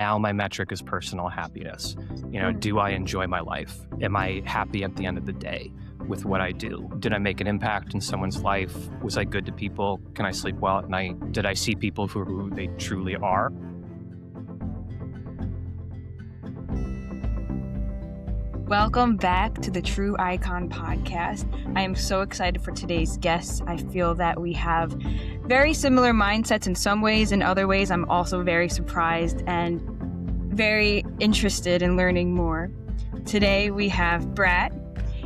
Now my metric is personal happiness. Do I enjoy my life? Am I happy at the end of the day with what I do? Did I make an impact in someone's life? Was I good to people? Can I sleep well at night? Did I see people for who they truly are? Welcome back to the TrueIcon Podcast. I am so excited for today's guests. I feel that we have very similar mindsets in some ways. In other ways, I'm also very surprised and very interested in learning more. Today, we have Brad.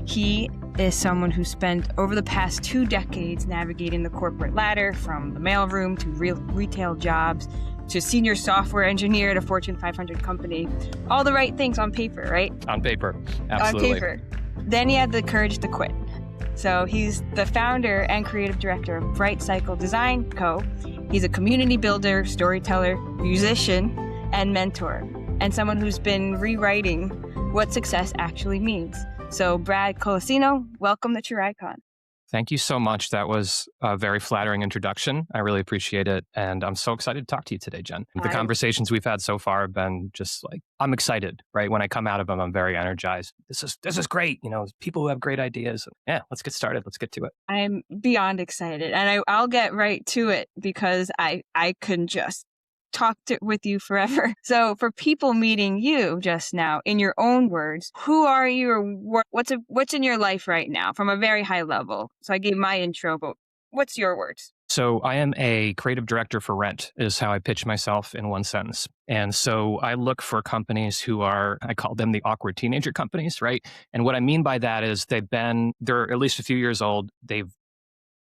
He is someone who spent over the past 2 decades navigating the corporate ladder, from the mailroom to retail jobs to senior software engineer at a Fortune 500 company. All the right things on paper, right? On paper, absolutely. On paper. Then he had the courage to quit. So he's the founder and creative director of Bright Cycle Design Co. He's a community builder, storyteller, musician, and mentor, and someone who's been rewriting what success actually means. So Brad Colacino, welcome to TrueIcon. Thank you so much. That was a very flattering introduction. I really appreciate it. And I'm so excited to talk to you today, Jen. The conversations we've had so far have been just like, I'm excited, right? When I come out of them, I'm very energized. This is great. People who have great ideas. Yeah, let's get started. Let's get to it. I'm beyond excited. And I'll get right to it because I can just talk with you forever. So for people meeting you just now, in your own words, who are you, or what's in your life right now from a very high level? So I gave my intro, but what's your words? So I am a creative director for rent, is how I pitch myself in one sentence. And so I look for companies who are, I call them the awkward teenager companies, right? And what I mean by that is they're at least a few years old. They've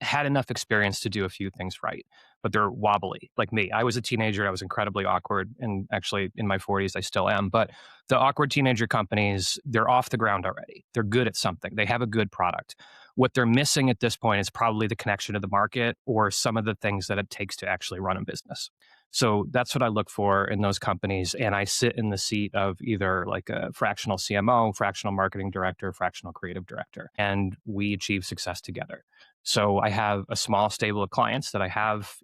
had enough experience to do a few things right, but they're wobbly, like me. I was a teenager. I was incredibly awkward. And actually in my 40s, I still am. But the awkward teenager companies, they're off the ground already. They're good at something. They have a good product. What they're missing at this point is probably the connection to the market or some of the things that it takes to actually run a business. So that's what I look for in those companies. And I sit in the seat of either like a fractional CMO, fractional marketing director, fractional creative director, and we achieve success together. So I have a small stable of clients that I have,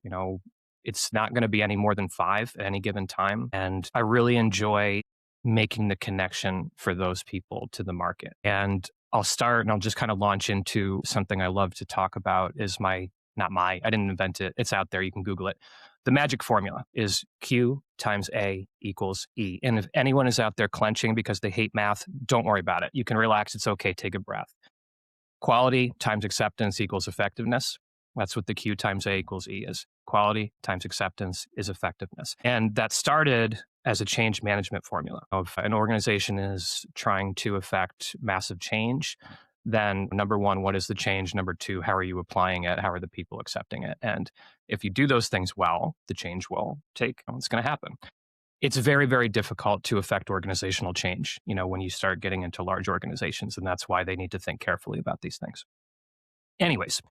it's not going to be any more than 5 at any given time. And I really enjoy making the connection for those people to the market. And I'll just kind of launch into something I love to talk about is I didn't invent it. It's out there. You can Google it. The magic formula is Q times A equals E. And if anyone is out there clenching because they hate math, don't worry about it. You can relax. It's okay. Take a breath. Quality times acceptance equals effectiveness. That's what the Q times A equals E is. Quality times acceptance is effectiveness. And that started as a change management formula. If an organization is trying to affect massive change, then number 1, what is the change? Number 2, how are you applying it? How are the people accepting it? And if you do those things well, the change will it's going to happen. It's very, very difficult to affect organizational change, when you start getting into large organizations. And that's why they need to think carefully about these things. Anyways,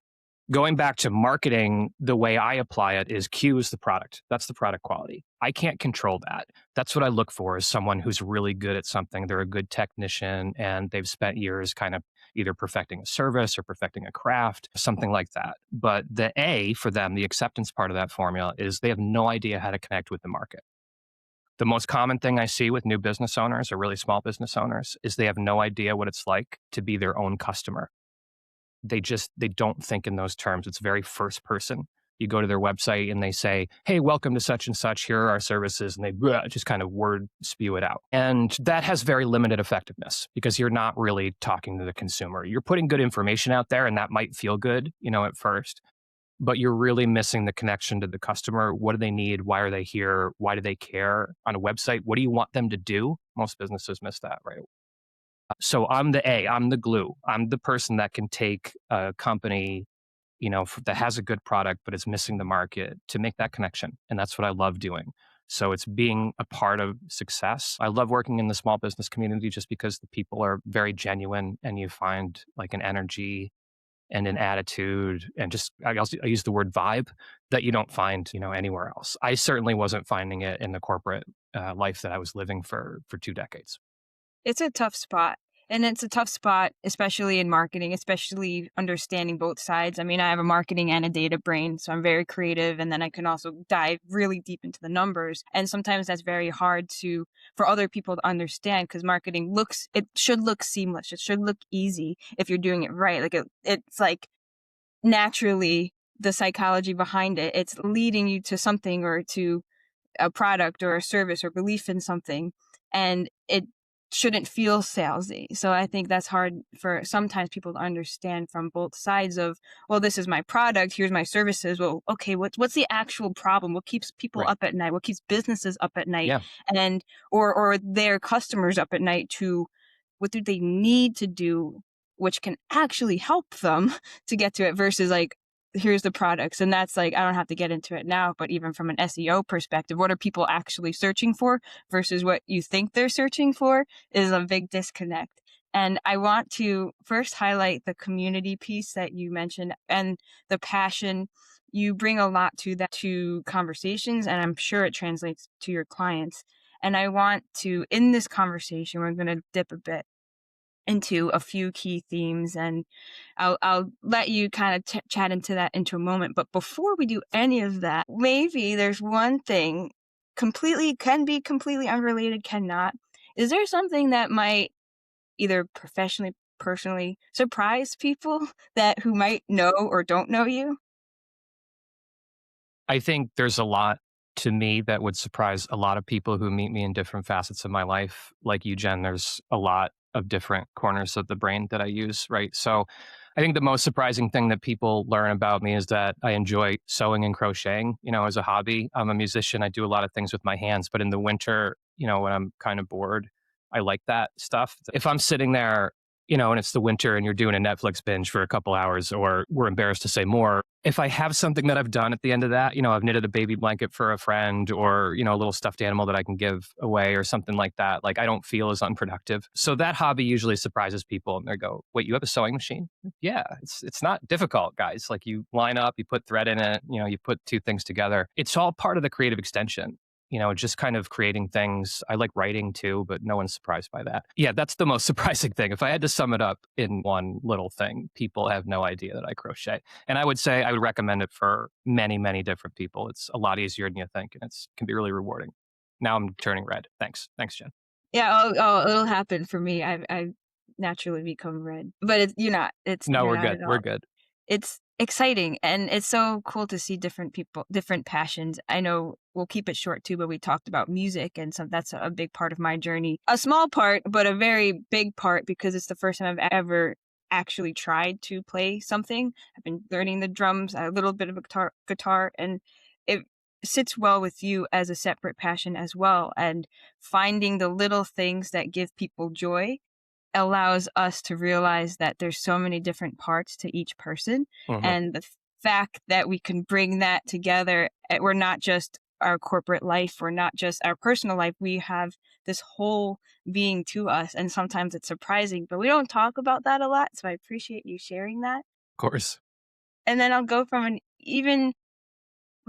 going back to marketing, the way I apply it is Q is the product. That's the product quality. I can't control that. That's what I look for, is someone who's really good at something. They're a good technician and they've spent years kind of either perfecting a service or perfecting a craft, something like that. But the A for them, the acceptance part of that formula, is they have no idea how to connect with the market. The most common thing I see with new business owners or really small business owners is they have no idea what it's like to be their own customer. They don't think in those terms. It's very first person. You go to their website and they say, hey, welcome to such and such. Here are our services. And they just kind of word spew it out. And that has very limited effectiveness because you're not really talking to the consumer. You're putting good information out there and that might feel good, at first, but you're really missing the connection to the customer. What do they need? Why are they here? Why do they care? On a website, what do you want them to do? Most businesses miss that, right? So I'm the A, I'm the glue. I'm the person that can take a company, that has a good product, but is missing the market to make that connection. And that's what I love doing. So it's being a part of success. I love working in the small business community just because the people are very genuine and you find like an energy and an attitude and just, I use the word vibe that you don't find, anywhere else. I certainly wasn't finding it in the corporate life that I was living for 2 decades. It's a tough spot. And it's a tough spot, especially in marketing, especially understanding both sides. I mean, I have a marketing and a data brain, so I'm very creative. And then I can also dive really deep into the numbers. And sometimes that's very hard for other people to understand because marketing it should look seamless. It should look easy if you're doing it right. It's like naturally the psychology behind it. It's leading you to something or to a product or a service or belief in something, and it shouldn't feel salesy. So I think that's hard for sometimes people to understand from both sides of, well, this is my product, here's my services. Well, okay, what's the actual problem? What keeps people Right. up at night? What keeps businesses up at night? Yeah. And or their customers up at night to what do they need to do which can actually help them to get to it versus like here's the products. And that's like, I don't have to get into it now, but even from an SEO perspective, what are people actually searching for versus what you think they're searching for is a big disconnect. And I want to first highlight the community piece that you mentioned and the passion. You bring a lot to that, to conversations, and I'm sure it translates to your clients. And I want to, in this conversation, we're going to dip a bit into a few key themes, and I'll let you kind of chat into that into a moment. But before we do any of that, maybe there's one thing can be completely unrelated, cannot. Is there something that might either professionally, personally surprise people that who might know or don't know you? I think there's a lot to me that would surprise a lot of people who meet me in different facets of my life. Like you, Jen, there's a lot of different corners of the brain that I use, right? So I think the most surprising thing that people learn about me is that I enjoy sewing and crocheting, as a hobby. I'm a musician. I do a lot of things with my hands, but in the winter, when I'm kind of bored, I like that stuff. If I'm sitting there, and it's the winter and you're doing a Netflix binge for a couple hours, or we're embarrassed to say more. If I have something that I've done at the end of that, I've knitted a baby blanket for a friend or, a little stuffed animal that I can give away or something like that, like I don't feel as unproductive. So that hobby usually surprises people and they go, wait, you have a sewing machine? Yeah, it's not difficult, guys. Like you line up, you put thread in it, you put two things together. It's all part of the creative extension. Just kind of creating things. I like writing too, but no one's surprised by that. Yeah, that's the most surprising thing. If I had to sum it up in one little thing, people have no idea that I crochet. And I would say I would recommend it for many, many different people. It's a lot easier than you think, and it can be really rewarding. Now I'm turning red. Thanks. Thanks, Jen. Yeah, it'll happen for me. I naturally become red, but No, you're we're not good. at We're all. good. It's exciting and it's so cool to see different people, different passions. I know we'll keep it short too, but we talked about music and so that's a big part of my journey. A small part, but a very big part because it's the first time I've ever actually tried to play something. I've been learning the drums, a little bit of a guitar, and it sits well with you as a separate passion as well. And finding the little things that give people joy allows us to realize that there's so many different parts to each person. Mhm. And the fact that we can bring that together, we're not just our corporate life, we're not just our personal life, we have this whole being to us. And sometimes it's surprising, but we don't talk about that a lot. So I appreciate you sharing that. Of course. And then I'll go from an even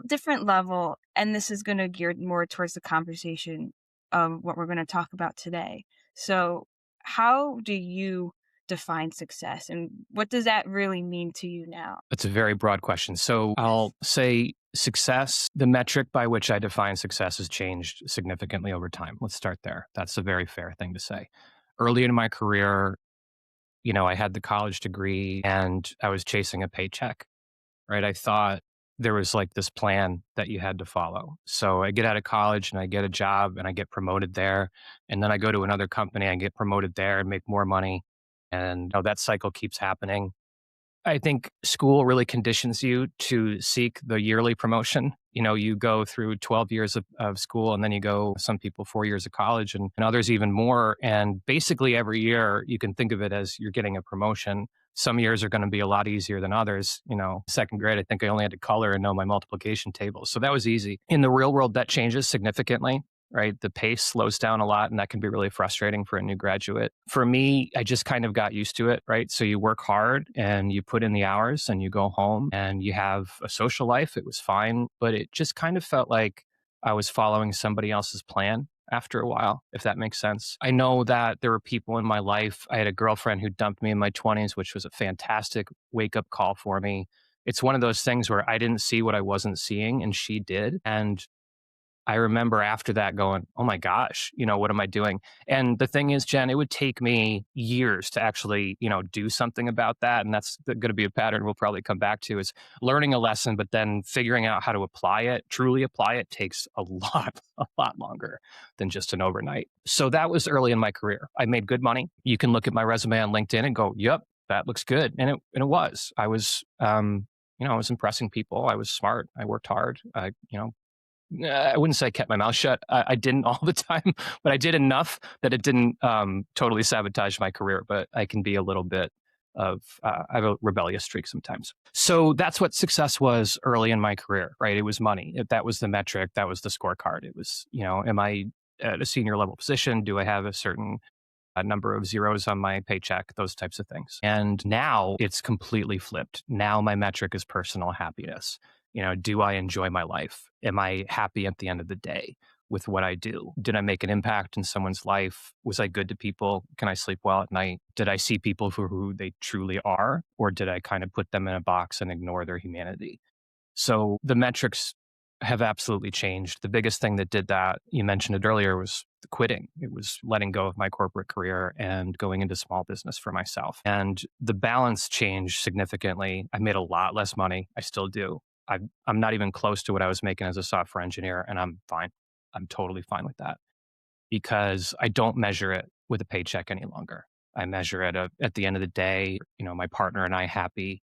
different level, and this is going to gear more towards the conversation of what we're going to talk about today. So, how do you define success, and what does that really mean to you now? That's a very broad question. So I'll say success, the metric by which I define success has changed significantly over time. Let's start there. That's a very fair thing to say. Early in my career, I had the college degree and I was chasing a paycheck, right? I thought there was like this plan that you had to follow. So I get out of college and I get a job and I get promoted there. And then I go to another company and get promoted there and make more money. And that cycle keeps happening. I think school really conditions you to seek the yearly promotion. You go through 12 years of school and then you go, some people, 4 years of college and others even more. And basically every year you can think of it as you're getting a promotion. Some years are going to be a lot easier than others. Second grade, I think I only had to color and know my multiplication table. So that was easy. In the real world, that changes significantly, right? The pace slows down a lot and that can be really frustrating for a new graduate. For me, I just kind of got used to it, right? So you work hard and you put in the hours and you go home and you have a social life. It was fine, but it just kind of felt like I was following somebody else's plan after a while, if that makes sense. I know that there were people in my life. I had a girlfriend who dumped me in my 20s, which was a fantastic wake up call for me. It's one of those things where I didn't see what I wasn't seeing and she did. And I remember after that going, oh my gosh, what am I doing? And the thing is, Jen, it would take me years to actually, do something about that. And that's going to be a pattern we'll probably come back to is learning a lesson, but then figuring out how to apply it, truly apply it takes a lot longer than just an overnight. So that was early in my career. I made good money. You can look at my resume on LinkedIn and go, yep, that looks good. And it was. I was, I was impressing people. I was smart. I worked hard. I wouldn't say I kept my mouth shut. I didn't all the time, but I did enough that it didn't totally sabotage my career. But I can be a little bit I have a rebellious streak sometimes. So that's what success was early in my career, right? It was money. That was the metric. That was the scorecard. It was, am I at a senior level position? Do I have a certain number of zeros on my paycheck, those types of things. And now it's completely flipped. Now my metric is personal happiness. Do I enjoy my life? Am I happy at the end of the day with what I do? Did I make an impact in someone's life? Was I good to people? Can I sleep well at night? Did I see people for who they truly are? Or did I kind of put them in a box and ignore their humanity? So the metrics have absolutely changed. The biggest thing that did that, you mentioned it earlier, was quitting. It was letting go of my corporate career and going into small business for myself. And the balance changed significantly. I made a lot less money. I still do. I'm not even close to what I was making as a software engineer, and I'm fine. I'm totally fine with that because I don't measure it with a paycheck any longer. I measure it at the end of the day, my partner and I happy.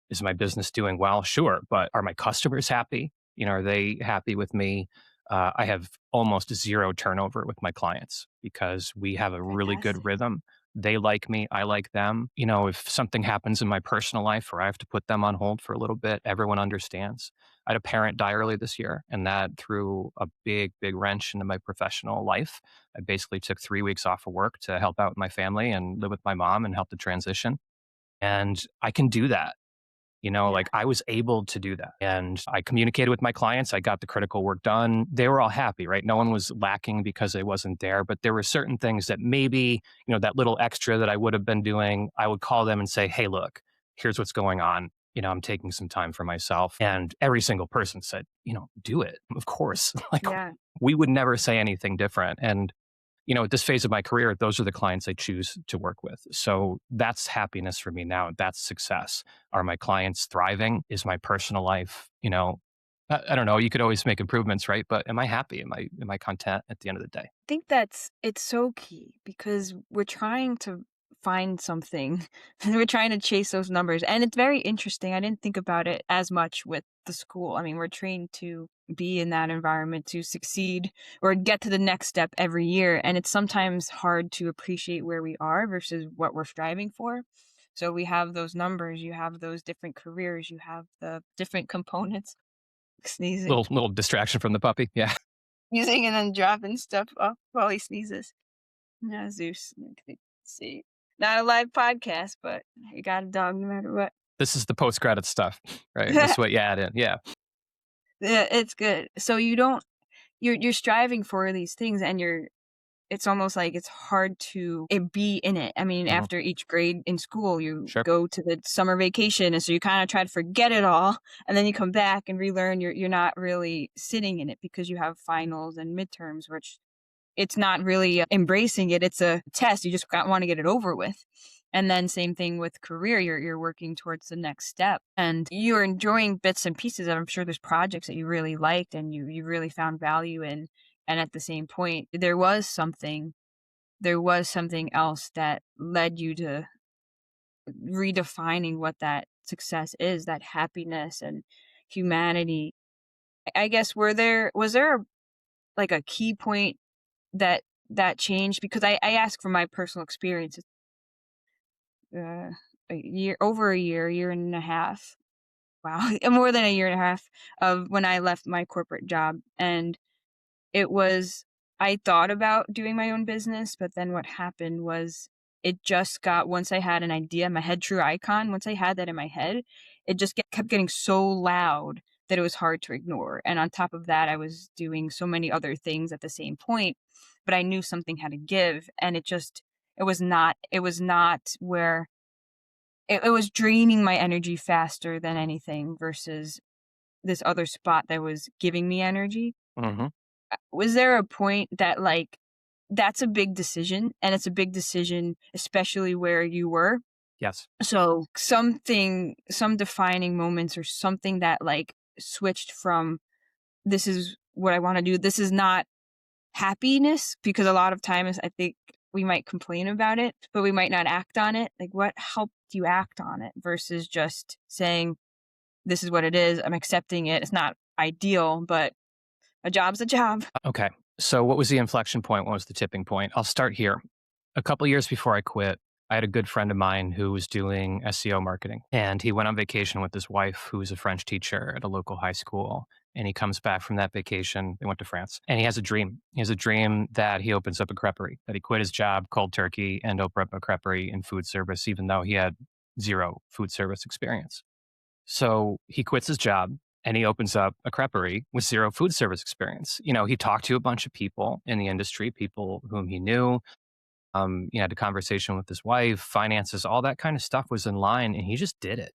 Is my business doing well? Sure. But are my customers happy? Are they happy with me? I have almost zero turnover with my clients because we have a really good Fantastic. rhythm. They like me. I like them. If something happens in my personal life or I have to put them on hold for a little bit, everyone understands. I had a parent die early this year, and that threw a big, big wrench into my professional life. I basically took 3 weeks off of work to help out with my family and live with my mom and help the transition. And I can do that. Yeah. Like I was able to do that and I communicated with my clients. I got the critical work done. They were all happy, right? No one was lacking because I wasn't there, but there were certain things that maybe, that little extra that I would have been doing, I would call them and say, hey, look, here's what's going on. I'm taking some time for myself. And every single person said, do it. Of course. Like Yeah. we would never say anything different. And at this phase of my career, those are the clients I choose to work with. So that's happiness for me now. That's success. Are my clients thriving? Is my personal life, I don't know. You could always make improvements, right? But am I happy? Am I content at the end of the day? I think it's so key because we're trying to find something and we're trying to chase those numbers. And it's very interesting. I didn't think about it as much with the school. I mean, we're trained to be in that environment to succeed or get to the next step every year. And it's sometimes hard to appreciate where we are versus what we're striving for. So we have those numbers, you have those different careers, you have the different components, sneezing, Little distraction from the puppy. Yeah. sneezing and then dropping stuff off while he sneezes. No, Zeus. Let's see. Not a live podcast, but you got a dog no matter what. This is the post-credit stuff, right? This is what you add in. Yeah. Yeah, it's good. So you're striving for these things and it's almost like it's hard to be in it. I mean, Mhm. after each grade in school, you Sure. go to the summer vacation, and so you kind of try to forget it all, and then you come back and relearn. You're not really sitting in it because you have finals and midterms, which it's not really embracing it. It's a test. You just want to get it over with. And then same thing with career. You're working towards the next step and you're enjoying bits and pieces. I'm sure there's projects that you really liked and you really found value in. And at the same point, there was something else that led you to redefining what that success is, that happiness and humanity. I guess was there like a key point that changed? Because I ask from my personal experience. Uh, over a year and a half. Wow, more than a year and a half of when I left my corporate job, and it was I thought about doing my own business, but then what happened was it just got once I had an idea in my head, TrueIcon, once I had that in my head, it just kept getting so loud that it was hard to ignore. And on top of that, I was doing so many other things at the same point, but I knew something had to give. And it was not where it was draining my energy faster than anything versus this other spot that was giving me energy. Hmm. Was there a point that like that's a big decision and it's a big decision especially where you were? Yes. So some defining moments or something that like switched from this is what I want to do. This is not happiness because a lot of times I think we might complain about it, but we might not act on it. Like what helped you act on it versus just saying, this is what it is. I'm accepting it. It's not ideal, but a job's a job. Okay. So what was the inflection point? What was the tipping point? I'll start here. A couple years before I quit, I had a good friend of mine who was doing SEO marketing, and he went on vacation with his wife, who was a French teacher at a local high school. And he comes back from that vacation. They went to France, and he has a dream. He has a dream that he opens up a creperie, that he quit his job, cold turkey, and opened up a creperie in food service, even though he had zero food service experience. So he quits his job and he opens up a creperie with zero food service experience. He talked to a bunch of people in the industry, people whom he knew. He had a conversation with his wife, finances, all that kind of stuff was in line, and he just did it.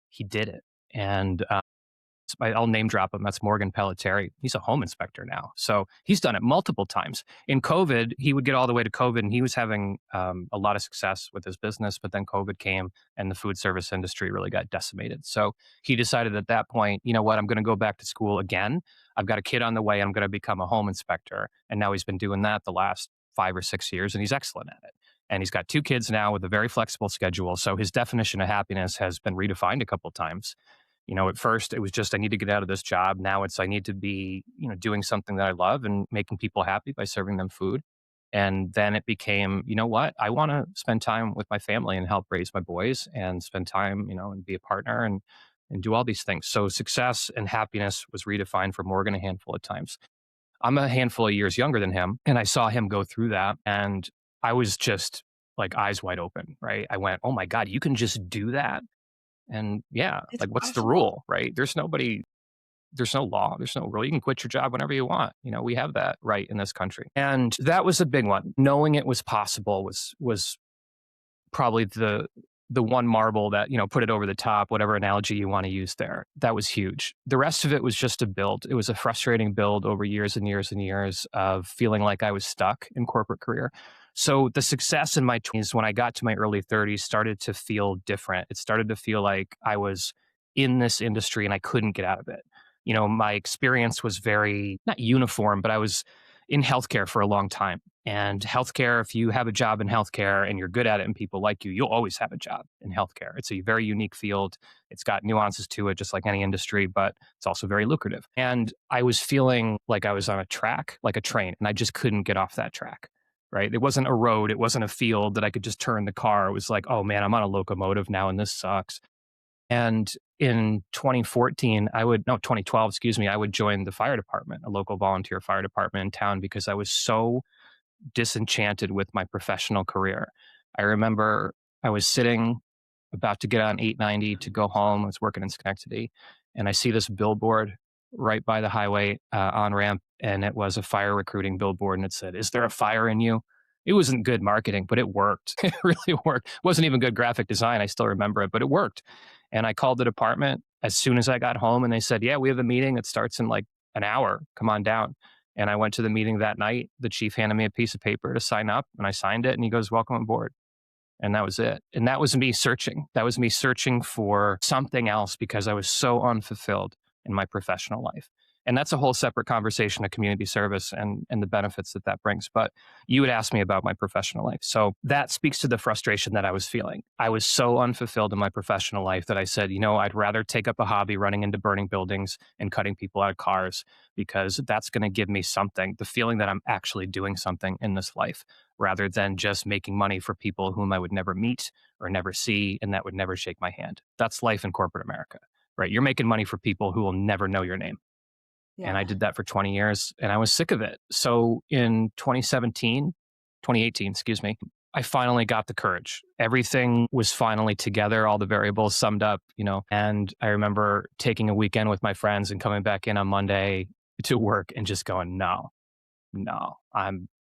He did it. And I'll name drop him. That's Morgan Pelletieri. He's a home inspector now. So he's done it multiple times. In COVID, he would get all the way to COVID and he was having a lot of success with his business. But then COVID came and the food service industry really got decimated. So he decided at that point, you know what, I'm going to go back to school again. I've got a kid on the way. I'm going to become a home inspector. And now he's been doing that the last 5 or 6 years and he's excellent at it. And he's got 2 kids now with a very flexible schedule. So his definition of happiness has been redefined a couple of times. At first it was just, I need to get out of this job. Now it's, I need to be, doing something that I love and making people happy by serving them food. And then it became, you know what? I want to spend time with my family and help raise my boys and spend time, and be a partner and do all these things. So success and happiness was redefined for Morgan a handful of times. I'm a handful of years younger than him, and I saw him go through that. And I was just like eyes wide open, right? I went, oh my God, you can just do that? And yeah, It's like what's the possible. rule, right? There's no law, there's no rule. You can quit your job whenever you want. We have that right in this country. And that was a big one. Knowing it was possible was probably the one marble that, put it over the top, whatever analogy you want to use there. That was huge. The rest of it was just a build. It was a frustrating build over years and years and years of feeling like I was stuck in corporate career. So the success in my 20s, when I got to my early 30s, started to feel different. It started to feel like I was in this industry and I couldn't get out of it. My experience was very, not uniform, but I was in healthcare for a long time. And healthcare, if you have a job in healthcare and you're good at it and people like you, you'll always have a job in healthcare. It's a very unique field. It's got nuances to it, just like any industry, but it's also very lucrative. And I was feeling like I was on a track, like a train, and I just couldn't get off that track, right? It wasn't a road. It wasn't a field that I could just turn the car. It was like, oh man, I'm on a locomotive now and this sucks. And in 2012, excuse me, I would join the fire department, a local volunteer fire department in town, because I was so disenchanted with my professional career. I remember I was sitting about to get on 890 to go home. I was working in Schenectady, and I see this billboard right by the highway on ramp, and it was a fire recruiting billboard, and it said, "Is there a fire in you?" It wasn't good marketing, but it worked. It really worked. It wasn't even good graphic design. I still remember it, but it worked. And I called the department as soon as I got home, and they said, "Yeah, we have a meeting. It starts in like an hour. Come on down." And I went to the meeting that night. The chief handed me a piece of paper to sign up, and I signed it, and he goes, "Welcome aboard." And that was it. And that was me searching. That was me searching for something else because I was so unfulfilled in my professional life. And that's a whole separate conversation of community service and the benefits that that brings. But you would ask me about my professional life. So that speaks to the frustration that I was feeling. I was so unfulfilled in my professional life that I said, I'd rather take up a hobby running into burning buildings and cutting people out of cars, because that's going to give me something, the feeling that I'm actually doing something in this life, rather than just making money for people whom I would never meet or never see and that would never shake my hand. That's life in corporate America, right? You're making money for people who will never know your name. And I Yeah. did that for 20 years and I was sick of it. So in 2018, excuse me, I finally got the courage. Everything was finally together, all the variables summed up, and I remember taking a weekend with my friends and coming back in on Monday to work and just going, no,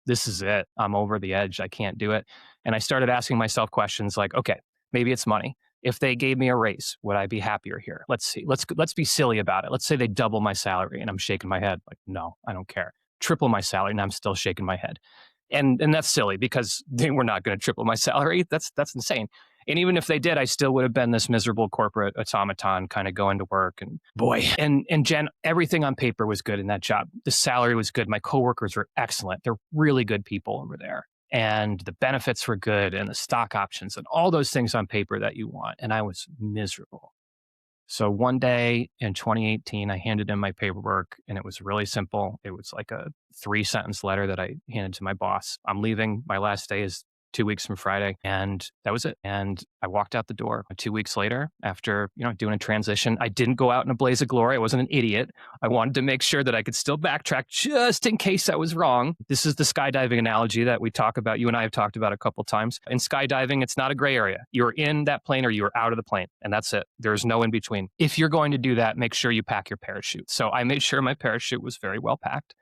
this is it. I'm over the edge. I can't do it. And I started asking myself questions like, okay, maybe it's money. If they gave me a raise, would I be happier here? Let's see. Let's be silly about it. Let's say they double my salary and I'm shaking my head like, no, I don't care. Triple my salary and I'm still shaking my head. And that's silly because they were not going to triple my salary. That's insane. And even if they did, I still would have been this miserable corporate automaton kind of going to work. And boy, and Jen, everything on paper was good in that job. The salary was good. My coworkers were excellent. They're really good people over there. And the benefits were good and the stock options and all those things on paper that you want. And I was miserable. So one day in 2018, I handed in my paperwork and it was really simple. It was like a 3-sentence letter that I handed to my boss. I'm leaving. My last day is 2 weeks from Friday. And that was it. And I walked out the door 2 weeks later after, doing a transition. I didn't go out in a blaze of glory. I wasn't an idiot. I wanted to make sure that I could still backtrack just in case I was wrong. This is the skydiving analogy that we talk about. You and I have talked about a couple times. In skydiving, it's not a gray area. You're in that plane or you're out of the plane. And that's it. There's no in between. If you're going to do that, make sure you pack your parachute. So I made sure my parachute was very well packed.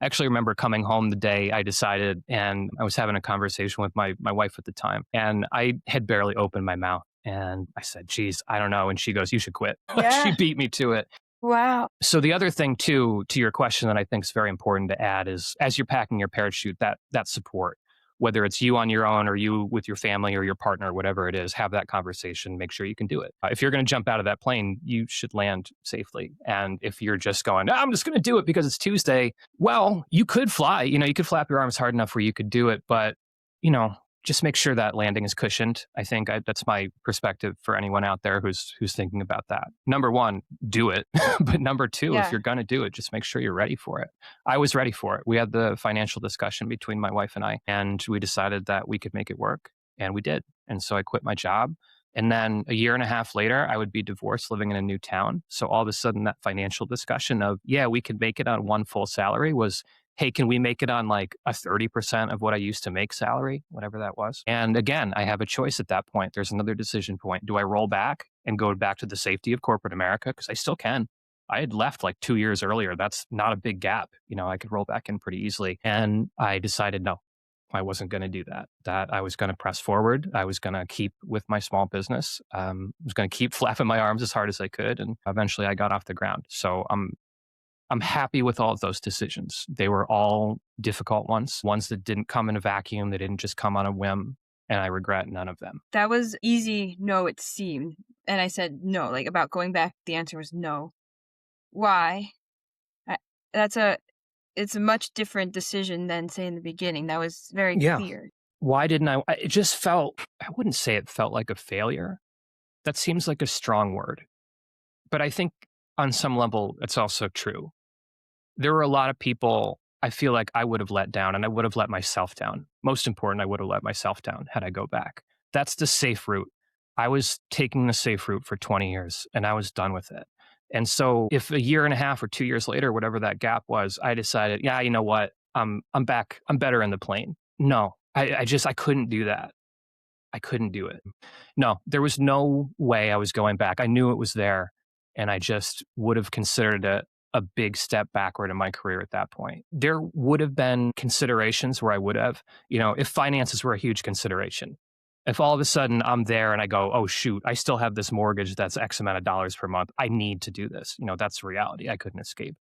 I actually remember coming home the day I decided, and I was having a conversation with my wife at the time, and I had barely opened my mouth. And I said, geez, I don't know. And she goes, you should quit. Yeah. She beat me to it. Wow. So the other thing too, to your question that I think is very important to add is as you're packing your parachute, that support, whether it's you on your own or you with your family or your partner, whatever it is, have that conversation, make sure you can do it. If you're going to jump out of that plane, you should land safely. And if you're just going, I'm just going to do it because it's Tuesday, well, you could fly, you could flap your arms hard enough where you could do it, but, just make sure that landing is cushioned. I think that's my perspective for anyone out there who's thinking about that. Number one, do it. But number two, if you're going to do it, just make sure you're ready for it. I was ready for it. We had the financial discussion between my wife and I, and we decided that we could make it work, and we did. And so I quit my job. And then a year and a half later, I would be divorced, living in a new town. So all of a sudden, that financial discussion of, we could make it on one full salary was, hey, can we make it on like a 30% of what I used to make salary, whatever that was? And again, I have a choice at that point. There's another decision point. Do I roll back and go back to the safety of corporate America? Because I still can. I had left like 2 years earlier. That's not a big gap. I could roll back in pretty easily. And I decided, no, I wasn't going to do that, that I was going to press forward. I was going to keep with my small business. I was going to keep flapping my arms as hard as I could. And eventually I got off the ground. So I'm happy with all of those decisions. They were all difficult ones that didn't come in a vacuum. They didn't just come on a whim. And I regret none of them. That was easy. No, it seemed. And I said no, like about going back. The answer was no. Why? It's a much different decision than say in the beginning. That was very clear. Why didn't I? It just felt, I wouldn't say it felt like a failure. That seems like a strong word. But I think on some level, it's also true. There were a lot of people I feel like I would have let down, and I would have let myself down. Most important, I would have let myself down had I go back. That's the safe route. I was taking the safe route for 20 years and I was done with it. And so if a year and a half or 2 years later, whatever that gap was, I decided, you know what? I'm back. I'm better in the plane. No, I couldn't do that. I couldn't do it. No, there was no way I was going back. I knew it was there, and I just would have considered it a big step backward in my career at that point. There would have been considerations where I would have, if finances were a huge consideration. If all of a sudden I'm there and I go, oh, shoot, I still have this mortgage that's X amount of dollars per month. I need to do this. That's the reality. I couldn't escape.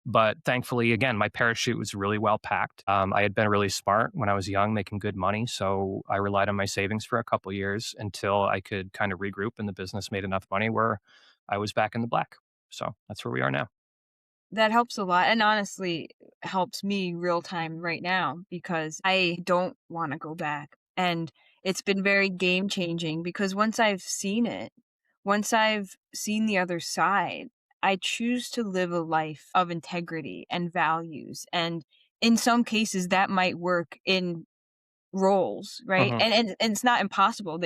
But thankfully, again, my parachute was really well packed. I had been really smart when I was young, making good money. So I relied on my savings for a couple of years until I could kind of regroup and the business made enough money where I was back in the black. So that's where we are now. That helps a lot, and honestly helps me real time right now because I don't want to go back. And it's been very game changing because once I've seen it, once I've seen the other side, I choose to live a life of integrity and values. And in some cases, that might work in roles, right? Mhm. And it's not impossible.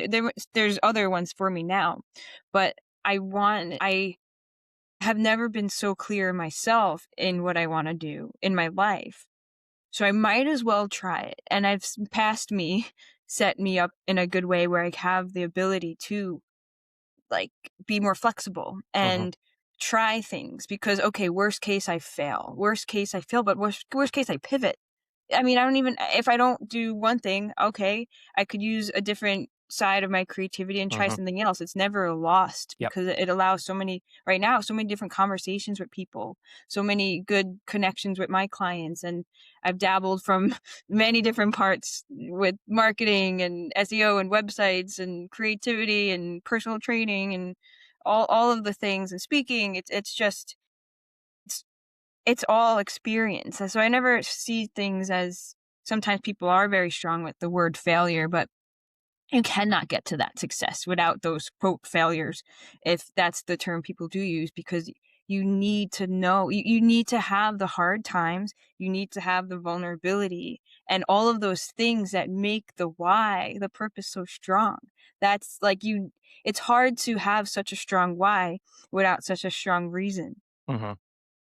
There's other ones for me now, but I have never been so clear myself in what I want to do in my life. So I might as well try it. And past me set me up in a good way where I have the ability to like be more flexible Hmm. and try things because okay, worst case I fail, but worst case I pivot. I mean, I don't even if I don't do one thing, okay, I could use a different side of my creativity and try Hmm. something else. It's never lost Yep. because it allows so many right now, so many different conversations with people, so many good connections with my clients. And I've dabbled from many different parts with marketing and SEO and websites and creativity and personal training and all of the things and speaking. It's just it's it's all experience. And so I never see things as sometimes people are very strong with the word failure, but you cannot get to that success without those quote failures, if that's the term people do use, because you need to know, you need to have the hard times, you need to have the vulnerability, and all of those things that make the why, the purpose so strong. That's like it's hard to have such a strong why without such a strong reason. Hmm.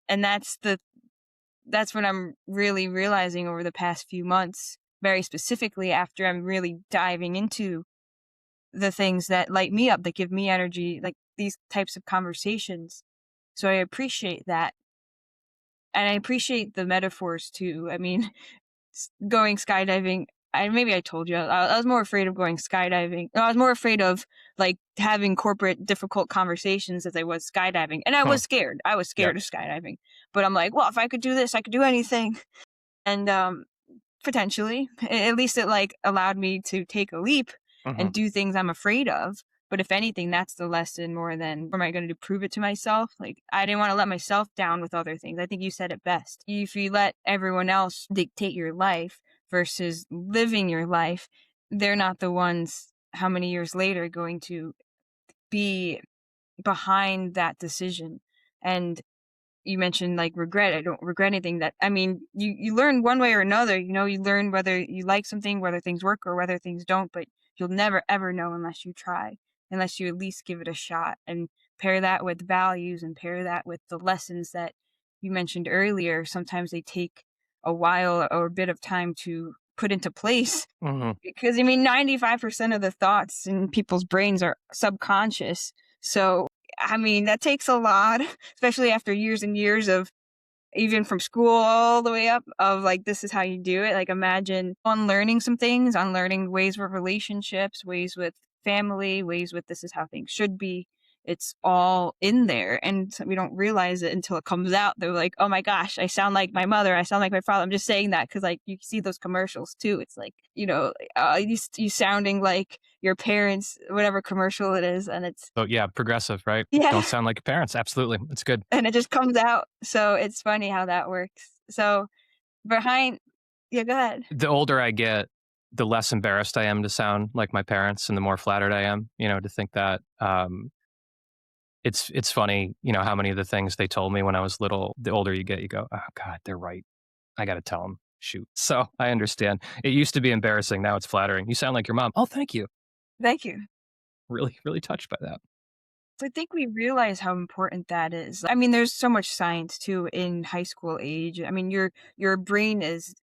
And that's what I'm really realizing over the past few months, very specifically after I'm really diving into the things that light me up, that give me energy, like these types of conversations. So I appreciate that. And I appreciate the metaphors too. I mean, going skydiving, maybe I told you, I was more afraid of going skydiving. No, I was more afraid of like having corporate difficult conversations as I was skydiving. And I Huh. was scared. I was Yep. scared of skydiving. But I'm like, well, if I could do this, I could do anything. And potentially. At least it like allowed me to take a leap Hmm. and do things I'm afraid of. But if anything, that's the lesson more than am I going to prove it to myself? Like I didn't want to let myself down with other things. I think you said it best. If you let everyone else dictate your life versus living your life, they're not the ones how many years later going to be behind that decision. And you mentioned like regret. I don't regret anything. That I mean, you learn one way or another. You know, you learn whether you like something, whether things work or whether things don't. But you'll never ever know unless you try, unless you at least give it a shot and pair that with values and pair that with the lessons that you mentioned earlier. Sometimes they take a while or a bit of time to put into place Hmm. because I mean, 95% of the thoughts in people's brains are subconscious. So, I mean, that takes a lot, especially after years and years of even from school all the way up of like, this is how you do it. Like, imagine unlearning some things, unlearning ways with relationships, ways with family, ways with this is how things should be. It's all in there. And we don't realize it until it comes out. They're like, oh my gosh, I sound like my mother. I sound like my father. I'm just saying that because, like, you see those commercials too. It's like, you sounding like your parents, whatever commercial it is. And it's, So yeah, progressive, right? yeah. Don't sound like your parents. Absolutely. It's good. And it just comes out. So it's funny how that works. So behind yeah, go ahead. The older I get, the less embarrassed I am to sound like my parents and the more flattered I am, to think that it's funny, how many of the things they told me when I was little, the older you get, you go, oh God, they're right. I got to tell them. Shoot. So I understand. It used to be embarrassing. Now it's flattering. You sound like your mom. Oh, thank you. Thank you. Really, really touched by that. So I think we realize how important that is. I mean, there's so much science too in high school age. I mean, your brain is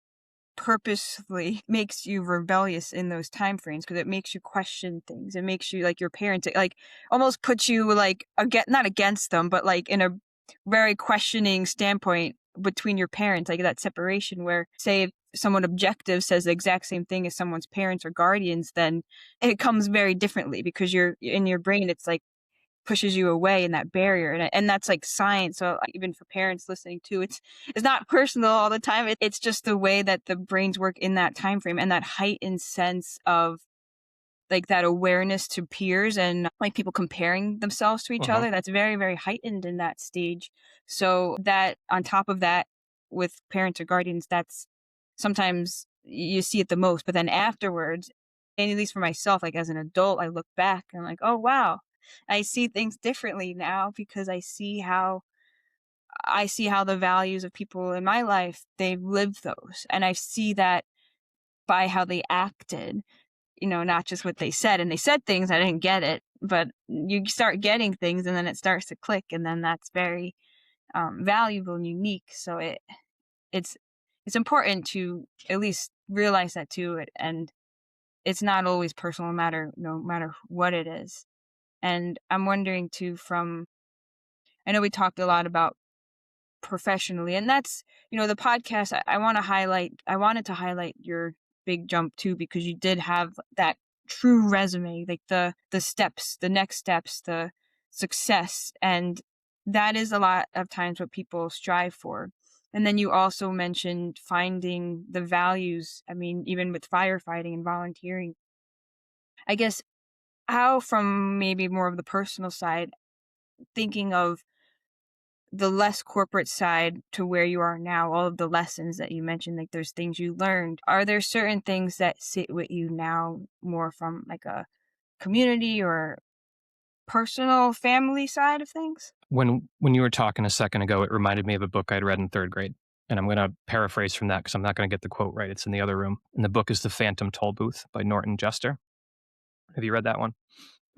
purposely makes you rebellious in those time frames because it makes you question things. It makes you like your parents, like almost puts you like again, not against them, but like in a very questioning standpoint between your parents, like that separation where say if someone objective says the exact same thing as someone's parents or guardians, then it comes very differently because you're in your brain, it's like pushes you away in that barrier, and that's like science. So like, even for parents listening too, it's not personal all the time. It's just the way that the brains work in that time frame and that heightened sense of like that awareness to peers and like people comparing themselves to each Uh-huh. other. That's very very heightened in that stage. So that on top of that with parents or guardians, that's sometimes you see it the most, but then afterwards, and at least for myself, like as an adult, I look back and I'm like, oh wow, I see things differently now because I see how the values of people in my life, they've lived those. And I see that by how they acted, not just what they said. And they said things, I didn't get it, but you start getting things and then it starts to click. And then that's very valuable and unique. So it's, it's important to at least realize that too. And it's not always personal matter, no matter what it is. And I'm wondering too, I know we talked a lot about professionally, and that's, the podcast, I wanted to highlight your big jump too, because you did have that true resume, like the steps, the next steps, the success. And that is a lot of times what people strive for. And then you also mentioned finding the values. I mean, even with firefighting and volunteering, I guess, how, from maybe more of the personal side, thinking of the less corporate side to where you are now, all of the lessons that you mentioned, like there's things you learned. Are there certain things that sit with you now more from like a community or personal family side of things? When you were talking a second ago, it reminded me of a book I'd read in third grade. And I'm going to paraphrase from that because I'm not going to get the quote right. It's in the other room. And the book is The Phantom Tollbooth by Norton Jester. Have you read that one?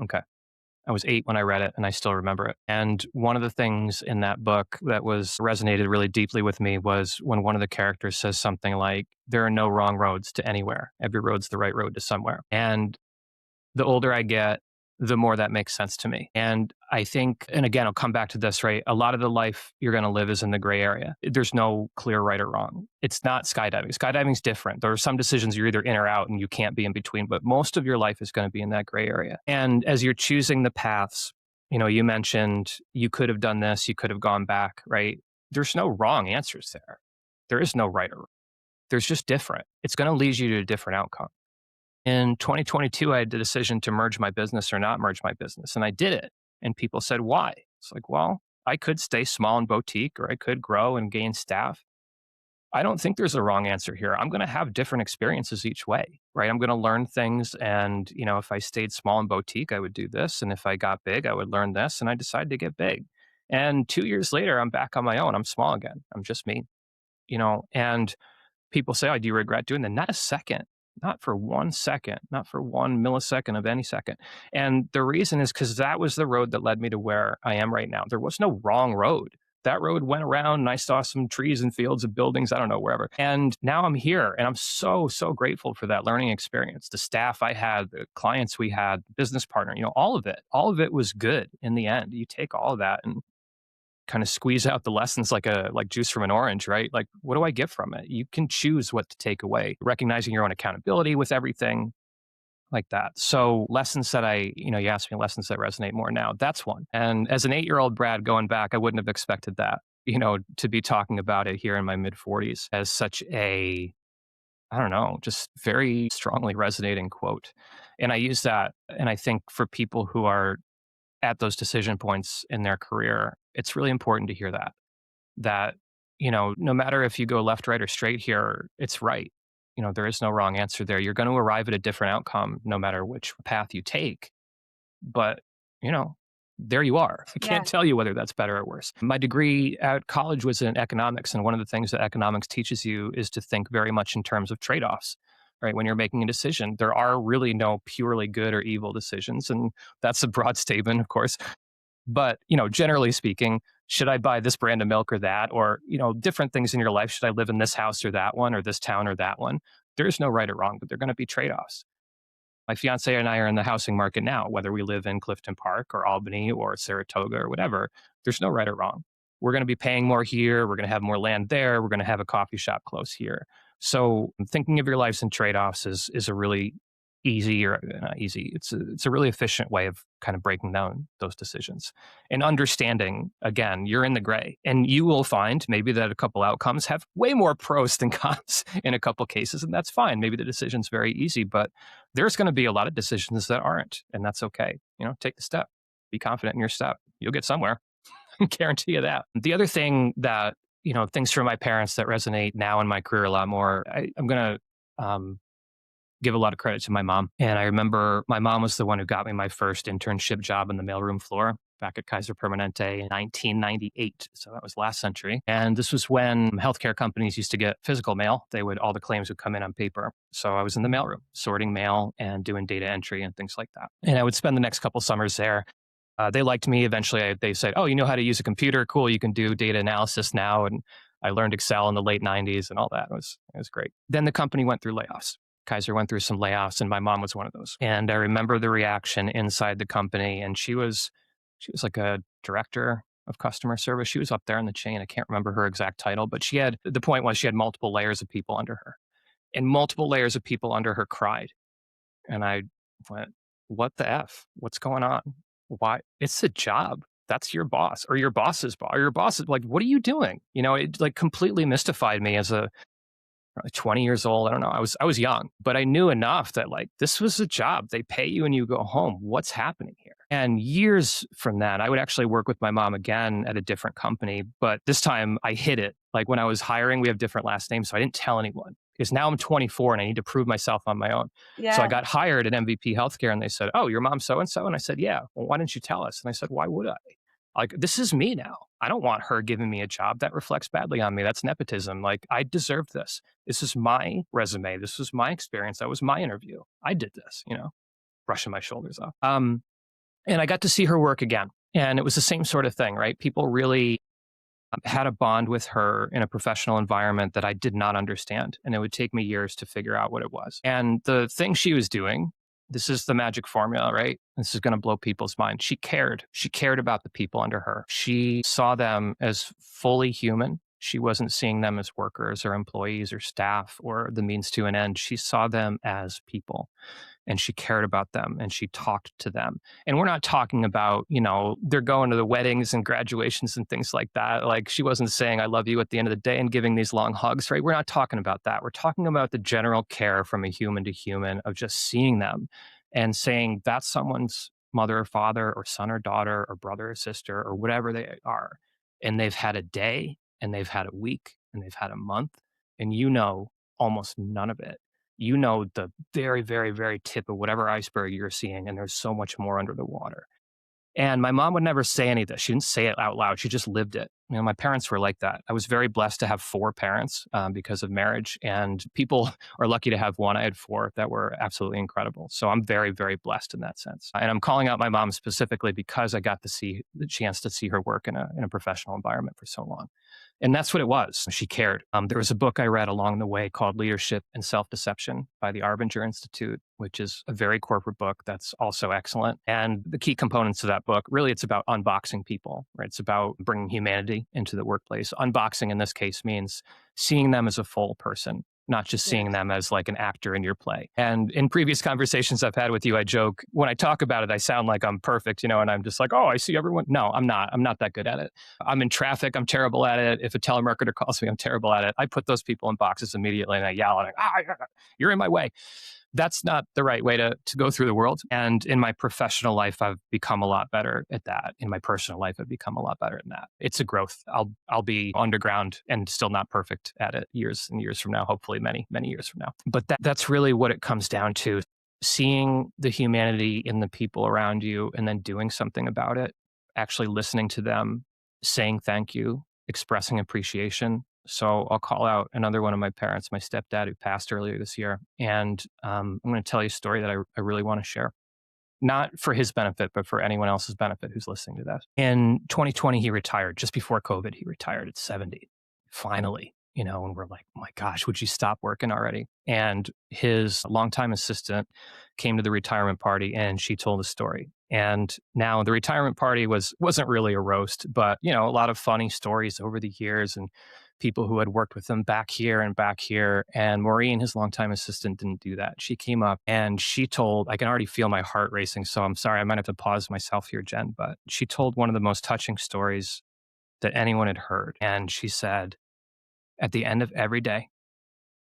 Okay. I was 8 when I read it, and I still remember it. And one of the things in that book that resonated really deeply with me was when one of the characters says something like, "There are no wrong roads to anywhere. Every road's the right road to somewhere." And the older I get, the more that makes sense to me. And I think, and again, I'll come back to this, right? A lot of the life you're going to live is in the gray area. There's no clear right or wrong. It's not skydiving. Skydiving's different. There are some decisions you're either in or out and you can't be in between, but most of your life is going to be in that gray area. And as you're choosing the paths, you mentioned you could have done this, you could have gone back, right? There's no wrong answers there. There is no right or wrong. There's just different. It's going to lead you to a different outcome. In 2022, I had the decision to merge my business or not merge my business. And I did it. And people said, why? It's like, well, I could stay small and boutique, or I could grow and gain staff. I don't think there's a wrong answer here. I'm going to have different experiences each way, right? I'm going to learn things. And, if I stayed small and boutique, I would do this. And if I got big, I would learn this. And I decided to get big. And 2 years later, I'm back on my own. I'm small again. I'm just me, and people say, oh, do you regret doing that? Not a second. Not for 1 second, not for 1 millisecond of any second. And the reason is because that was the road that led me to where I am right now. There was no wrong road. That road went around and I saw some trees and fields and buildings, I don't know, wherever. And now I'm here and I'm so, so grateful for that learning experience. The staff I had, the clients we had, business partner, all of it was good in the end. You take all of that and kind of squeeze out the lessons like juice from an orange, right? Like, what do I get from it? You can choose what to take away, recognizing your own accountability with everything like that. So lessons that you asked me lessons that resonate more now. That's one. And as an 8-year-old Brad going back, I wouldn't have expected that, to be talking about it here in my mid 40s as such a, I don't know, just very strongly resonating quote. And I use that. And I think for people who are at those decision points in their career, it's really important to hear that, no matter if you go left, right, or straight here, it's right. There is no wrong answer there. You're going to arrive at a different outcome no matter which path you take. But, there you are. I can't tell you whether that's better or worse. My degree at college was in economics. And one of the things that economics teaches you is to think very much in terms of trade-offs. Right? When you're making a decision, there are really no purely good or evil decisions. And that's a broad statement, of course. But, generally speaking, should I buy this brand of milk or that, or, different things in your life? Should I live in this house or that one, or this town or that one? There's no right or wrong, but they're going to be trade-offs. My fiance and I are in the housing market now, whether we live in Clifton Park or Albany or Saratoga or whatever, there's no right or wrong. We're going to be paying more here. We're going to have more land there. We're going to have a coffee shop close here. So thinking of your lives in trade-offs is a really easy, or not easy. It's a really efficient way of kind of breaking down those decisions and understanding, again, you're in the gray, and you will find maybe that a couple outcomes have way more pros than cons in a couple cases. And that's fine. Maybe the decision's very easy, but there's going to be a lot of decisions that aren't, and that's okay. Take the step, be confident in your step. You'll get somewhere. I guarantee you that. The other thing that, things from my parents that resonate now in my career a lot more, I'm going to give a lot of credit to my mom. And I remember my mom was the one who got me my first internship job on the mailroom floor back at Kaiser Permanente in 1998. So that was last century. And this was when healthcare companies used to get physical mail. All the claims would come in on paper. So I was in the mailroom sorting mail and doing data entry and things like that. And I would spend the next couple summers there. They liked me. Eventually, they said, oh, you know how to use a computer? Cool. You can do data analysis now. And I learned Excel in the late 90s and all that. It was great. Then the company went through layoffs. Kaiser went through some layoffs, and my mom was one of those. And I remember the reaction inside the company, and she was like a director of customer service. She was up there in the chain. I can't remember her exact title, but the point was she had multiple layers of people under her, and multiple layers of people under her cried. And I went, what the F? What's going on? Why? It's a job. That's your boss or your boss's boss or your boss is like, what are you doing? It like completely mystified me as a 20 years old. I don't know. I was young, but I knew enough that like this was a job. They pay you and you go home. What's happening here? And years from that, I would actually work with my mom again at a different company, but this time I hid it. Like when I was hiring, we have different last names, so I didn't tell anyone because now I'm 24 and I need to prove myself on my own. So I Yeah. got hired at MVP Healthcare and they said, "Oh, your mom's so and so," and I said, "Yeah." Well, why didn't you tell us? And I said, "Why would I? Like, this is me now. I don't want her giving me a job that reflects badly on me. That's nepotism. Like, I deserve this. This is my resume. This was my experience. That was my interview. I did this, brushing my shoulders off. And I got to see her work again. And it was the same sort of thing, right? People really had a bond with her in a professional environment that I did not understand. And it would take me years to figure out what it was. And the thing she was doing, this is the magic formula, right? This is going to blow people's minds. She cared. She cared about the people under her. She saw them as fully human. She wasn't seeing them as workers or employees or staff or the means to an end. She saw them as people and she cared about them and she talked to them. And we're not talking about, they're going to the weddings and graduations and things like that. Like she wasn't saying, "I love you" at the end of the day and giving these long hugs, right? We're not talking about that. We're talking about the general care from a human to human of just seeing them and saying that's someone's mother or father or son or daughter or brother or sister or whatever they are. And they've had a day and they've had a week and they've had a month and almost none of it. The very, very, very tip of whatever iceberg you're seeing, and there's so much more under the water. And my mom would never say any of this. She didn't say it out loud. She just lived it. My parents were like that. I was very blessed to have 4 parents because of marriage, and people are lucky to have one. I had 4 that were absolutely incredible. So I'm very, very blessed in that sense. And I'm calling out my mom specifically because I got to see the chance to see her work in a professional environment for so long. And that's what it was. She cared. There was a book I read along the way called Leadership and Self-Deception by the Arbinger Institute, which is a very corporate book that's also excellent. And the key components of that book, really, it's about unboxing people, right? It's about bringing humanity into the workplace. Unboxing in this case means seeing them as a full person, not just seeing them as like an actor in your play. And in previous conversations I've had with you, I joke, when I talk about it, I sound like I'm perfect, and I'm just like, "Oh, I see everyone." No, I'm not. I'm not that good at it. I'm in traffic. I'm terrible at it. If a telemarketer calls me, I'm terrible at it. I put those people in boxes immediately and I yell at them, "You're in my way." That's not the right way to go through the world. And in my professional life, I've become a lot better at that. In my personal life, I've become a lot better at that. It's a growth. I'll be underground and still not perfect at it years and years from now, hopefully many, many years from now. But that's really what it comes down to. Seeing the humanity in the people around you and then doing something about it, actually listening to them, saying thank you, expressing appreciation. So I'll call out another one of my parents, my stepdad, who passed earlier this year. And I'm going to tell you a story that I really want to share. Not for his benefit, but for anyone else's benefit who's listening to this. In 2020, he retired. Just before COVID, he retired at 70. Finally, and we're like, "Oh my gosh, would you stop working already?" And his longtime assistant came to the retirement party and she told a story. And now the retirement party wasn't really a roast, but a lot of funny stories over the years and people who had worked with him back here and back here. And Maureen, his longtime assistant, didn't do that. She came up and she told, I can already feel my heart racing. So I'm sorry, I might have to pause myself here, Jen, but she told one of the most touching stories that anyone had heard. And she said, at the end of every day,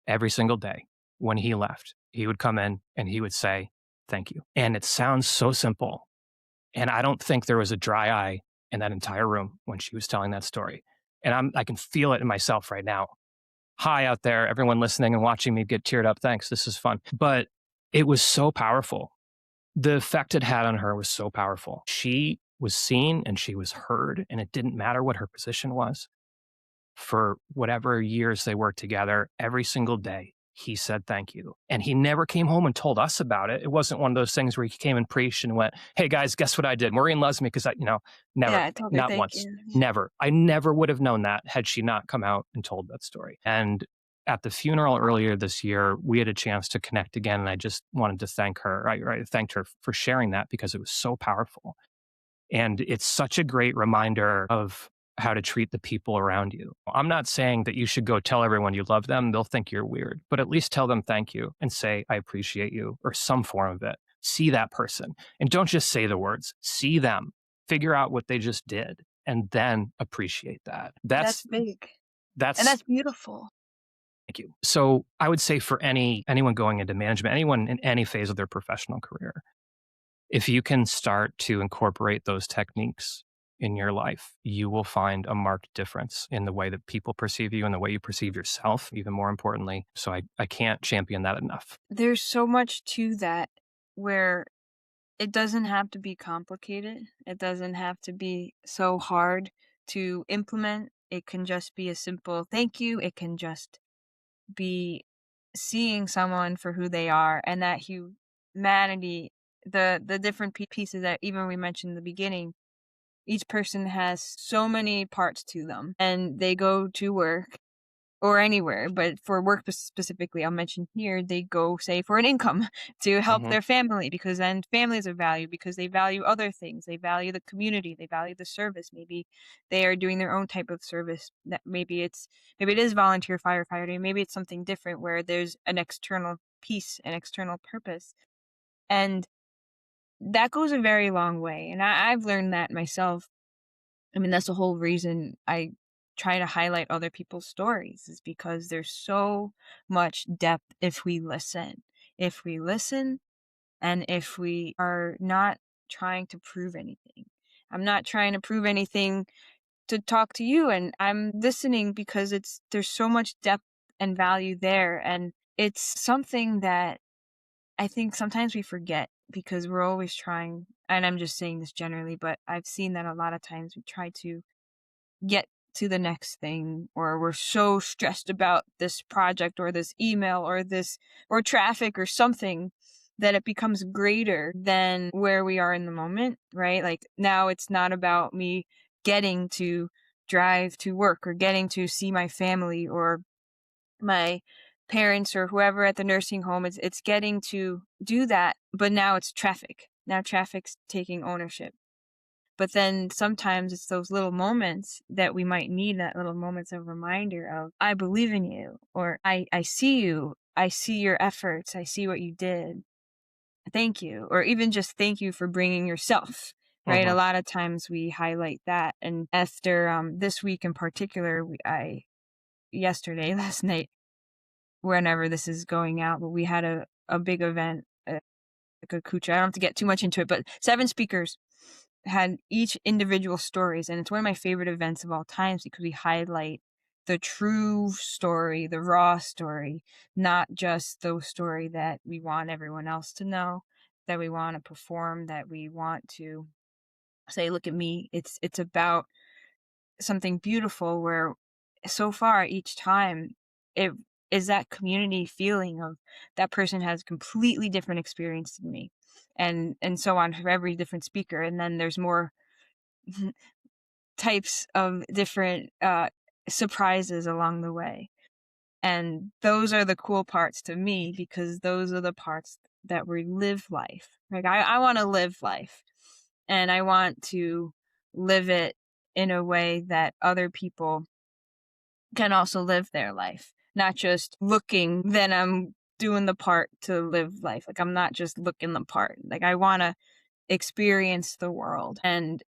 every single day, when he left, he would come in and he would say, "Thank you." And it sounds so simple. And I don't think there was a dry eye in that entire room when she was telling that story. And I can feel it in myself right now. Hi out there, everyone listening and watching me get teared up. Thanks. This is fun. But it was so powerful. The effect it had on her was so powerful. She was seen and she was heard, and it didn't matter what her position was. For whatever years they worked together, every single day, he said thank you. And he never came home and told us about it. It wasn't one of those things where he came and preached and went, "Hey guys, guess what I did? Maureen loves me because never, Yeah, I told her not thank once, you. never. I never would have known that had she not come out and told that story. And At the funeral earlier this year, we had a chance to connect again, and I just wanted to thank her. I thanked her for sharing that because it was so powerful. And it's such a great reminder of how to treat the people around you. I'm not saying that you should go tell everyone you love them. They'll think you're weird, but at least tell them thank you and say, I appreciate you, or some form of it. See that person. And don't just say the words, see them, figure out what they just did, and then appreciate that. That's big. And That's that's beautiful. Thank you. So I would say for anyone going into management, anyone in any phase of their professional career, if you can start to incorporate those techniques in your life, you will find a marked difference in the way that people perceive you and the way you perceive yourself, even more importantly. So I can't champion that enough. There's so much to that where it doesn't have to be complicated. It doesn't have to be so hard to implement. It can just be a simple thank you. It can just be seeing someone for who they are, and that humanity, the different pieces that even we mentioned in the beginning. Each person has so many parts to them, and they go to work or anywhere, but for work specifically, I'll mention here, they go, say, for an income to help Hmm. their family, because then families are valued because they value other things. They value the community, they value the service. Maybe they are doing their own type of service. That maybe it is volunteer firefighting, maybe it's something different where there's an external piece, an external purpose. And that goes a very long way. And I've learned that myself. I mean, that's the whole reason I try to highlight other people's stories, is because there's so much depth if we listen. If we listen, and if we are not trying to prove anything. I'm not trying to prove anything to talk to you, and I'm listening because there's so much depth and value there, and it's something that I think sometimes we forget because we're always trying, and I'm just saying this generally, but I've seen that a lot of times we try to get to the next thing, or we're so stressed about this project or this email or this or traffic or something, that it becomes greater than where we are in the moment, right? Like now it's not about me getting to drive to work or getting to see my family or my parents or whoever at the nursing home. It's getting to do that, but now it's traffic. Now traffic's taking ownership. But then sometimes it's those little moments that we might need, that little moments of reminder of, I believe in you, or I see you, I see your efforts, I see what you did. Thank you. Or even just thank you for bringing yourself, right? A Hmm. lot of times we highlight that. And after this week in particular, yesterday, last night, whenever this is going out, but we had a big event, like a kucha. I don't have to get too much into it, but 7 speakers had each individual stories, and it's one of my favorite events of all times because we highlight the true story, the raw story, not just the story that we want everyone else to know, that we want to perform, that we want to say, look at me. It's about something beautiful where so far each time it is that community feeling of that person has completely different experience than me, and so on for every different speaker, and then there's more types of different surprises along the way. And those are the cool parts to me because those are the parts that we live life. Like I want to live life, and I want to live it in a way that other people can also live their life, not just looking, then I'm doing the part to live life. Like I'm not just looking the part. Like I want to experience the world. And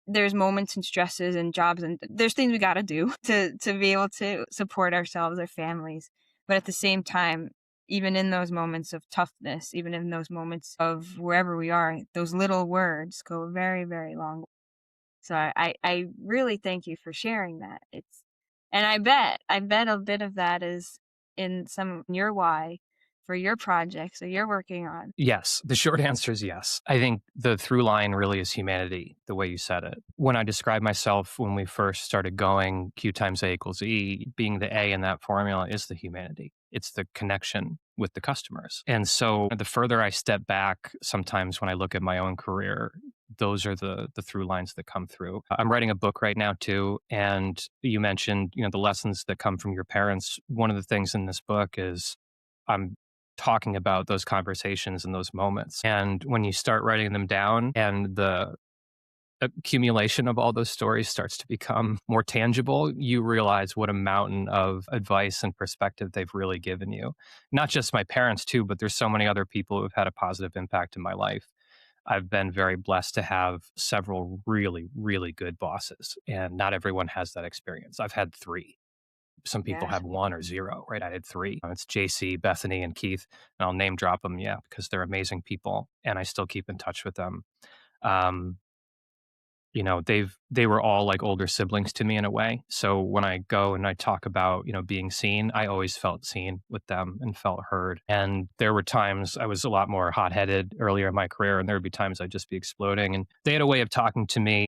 there's moments and stresses and jobs, and there's things we got to do to be able to support ourselves, our families. But at the same time, even in those moments of toughness, even in those moments of wherever we are, those little words go a very, very long way. So I really thank you for sharing that. And I bet a bit of that is in some your why for your projects that you're working on. Yes, the short answer is yes. I think the through line really is humanity, the way you said it. When I describe myself when we first started going, Q times A equals E, being the A in that formula is the humanity. It's the connection with the customers. And so the further I step back, sometimes when I look at my own career, those are the through lines that come through. I'm writing a book right now too, and you mentioned, the lessons that come from your parents. One of the things in this book is I'm talking about those conversations and those moments. And when you start writing them down and the accumulation of all those stories starts to become more tangible, you realize what a mountain of advice and perspective they've really given you. Not just my parents too, but there's so many other people who've had a positive impact in my life. I've been very blessed to have several really, really good bosses, and not everyone has that experience. I've had three. Some people Yeah. have one or zero, right? I had three. It's JC, Bethany, and Keith. And I'll name drop them, yeah, because they're amazing people, and I still keep in touch with them. Um, they were all like older siblings to me in a way. So when I go and I talk about, being seen, I always felt seen with them and felt heard. And there were times I was a lot more hot-headed earlier in my career, and there would be times I'd just be exploding. And they had a way of talking to me.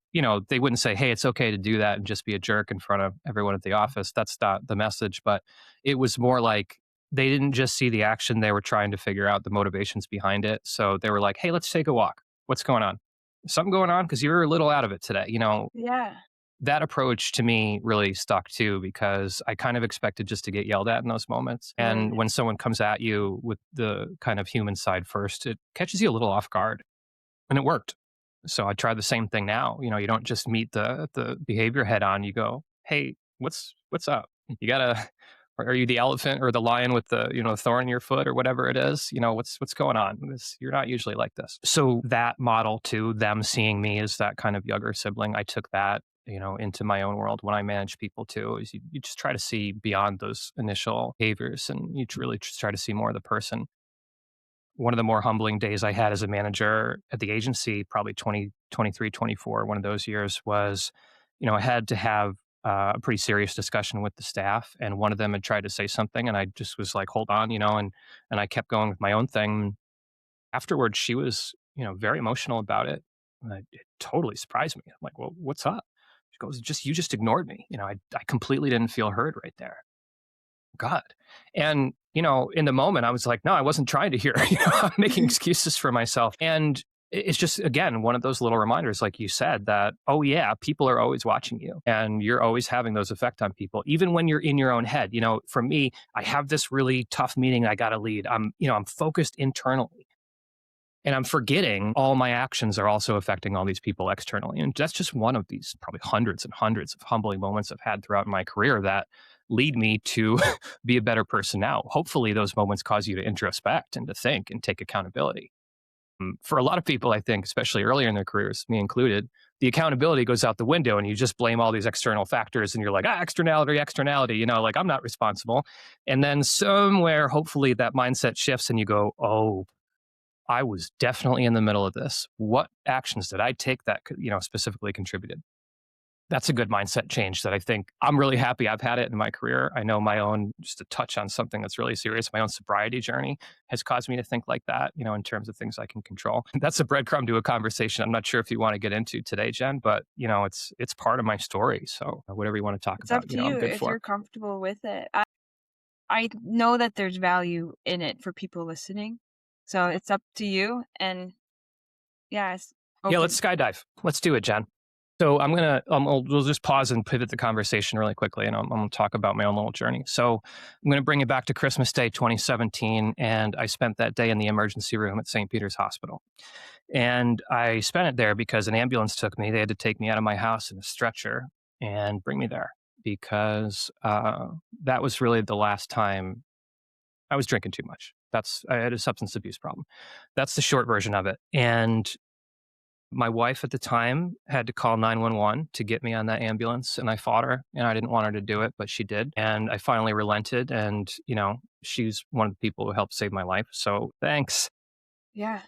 They wouldn't say, "Hey, it's okay to do that," and just be a jerk in front of everyone at the office. That's not the message. But it was more like they didn't just see the action, they were trying to figure out the motivations behind it. So they were like, "Hey, let's take a walk. What's going on? Something going on? Because you're a little out of it today." Yeah. That approach to me really stuck too, because I kind of expected just to get yelled at in those moments. And Right. when someone comes at you with the kind of human side first, it catches you a little off guard, and it worked. So I try the same thing now. You don't just meet the behavior head on. You go, "Hey, what's up? You gotta, are you the elephant or the lion with the, thorn in your foot or whatever it is? What's going on? You're not usually like this." So that model to them seeing me as that kind of younger sibling, I took that, into my own world when I manage people too, is you just try to see beyond those initial behaviors, and you really just try to see more of the person. One of the more humbling days I had as a manager at the agency, probably 2023, 24, one of those years was, I had to have a pretty serious discussion with the staff, and one of them had tried to say something, and I just was like, "Hold on," and I kept going with my own thing. Afterwards, she was, very emotional about it. And it totally surprised me. I'm like, "Well, what's up?" She goes, "You just ignored me. I completely didn't feel heard right there." God. And, in the moment, I was like, no, I wasn't trying to hear, I'm making excuses for myself. And it's just, again, one of those little reminders, like you said, that, oh, yeah, people are always watching you, and you're always having those effect on people, even when you're in your own head. For me, I have this really tough meeting I got to lead. I'm focused internally. And I'm forgetting all my actions are also affecting all these people externally. And that's just one of these probably hundreds and hundreds of humbling moments I've had throughout my career that lead me to be a better person now. Hopefully, those moments cause you to introspect and to think and take accountability. For a lot of people, I think, especially earlier in their careers, me included, the accountability goes out the window and you just blame all these external factors and you're like, externality, like I'm not responsible. And then somewhere, hopefully, that mindset shifts and you go, oh, I was definitely in the middle of this. What actions did I take that specifically contributed? That's a good mindset change that I think I'm really happy I've had it in my career. I know my own, just to touch on something that's really serious, my own sobriety journey has caused me to think like that, in terms of things I can control. That's a breadcrumb to a conversation I'm not sure if you want to get into today, Jen, but it's part of my story. So whatever you want to talk It's up about, to I'm you good if for. you're comfortable with it. I know that there's value in it for people listening. So it's up to you. And yeah, it's Yeah, open. let's skydive. Let's do it, Jen. So we'll just pause and pivot the conversation really quickly, and I'm going to talk about my own little journey. So I'm going to bring it back to Christmas Day 2017, and I spent that day in the emergency room at St. Peter's Hospital. And I spent it there because an ambulance took me. They had to take me out of my house in a stretcher and bring me there because that was really the last time I was drinking too much. I had a substance abuse problem. That's the short version of it. And my wife at the time had to call 911 to get me on that ambulance, and I fought her, and I didn't want her to do it, but she did. And I finally relented, and, she's one of the people who helped save my life. So thanks. Yeah.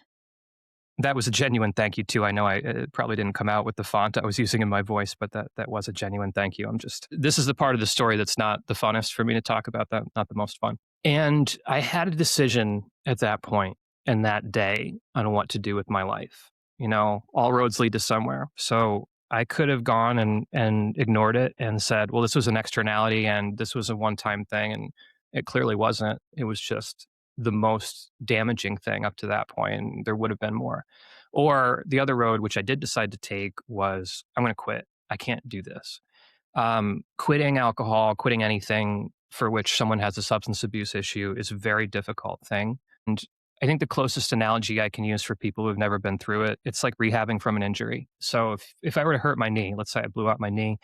That was a genuine thank you too. I know it probably didn't come out with the font I was using in my voice, but that was a genuine thank you. This is the part of the story that's not the funnest for me to talk about, that not the most fun. And I had a decision at that point and that day on what to do with my life. All roads lead to somewhere. So I could have gone and ignored it and said, well, this was an externality and this was a one-time thing. And it clearly wasn't. It was just the most damaging thing up to that point. And there would have been more. Or the other road, which I did decide to take, was I'm going to quit. I can't do this. Quitting alcohol, quitting anything for which someone has a substance abuse issue is a very difficult thing. And I think the closest analogy I can use for people who've never been through it, it's like rehabbing from an injury. So if I were to hurt my knee, let's say I blew out my knee,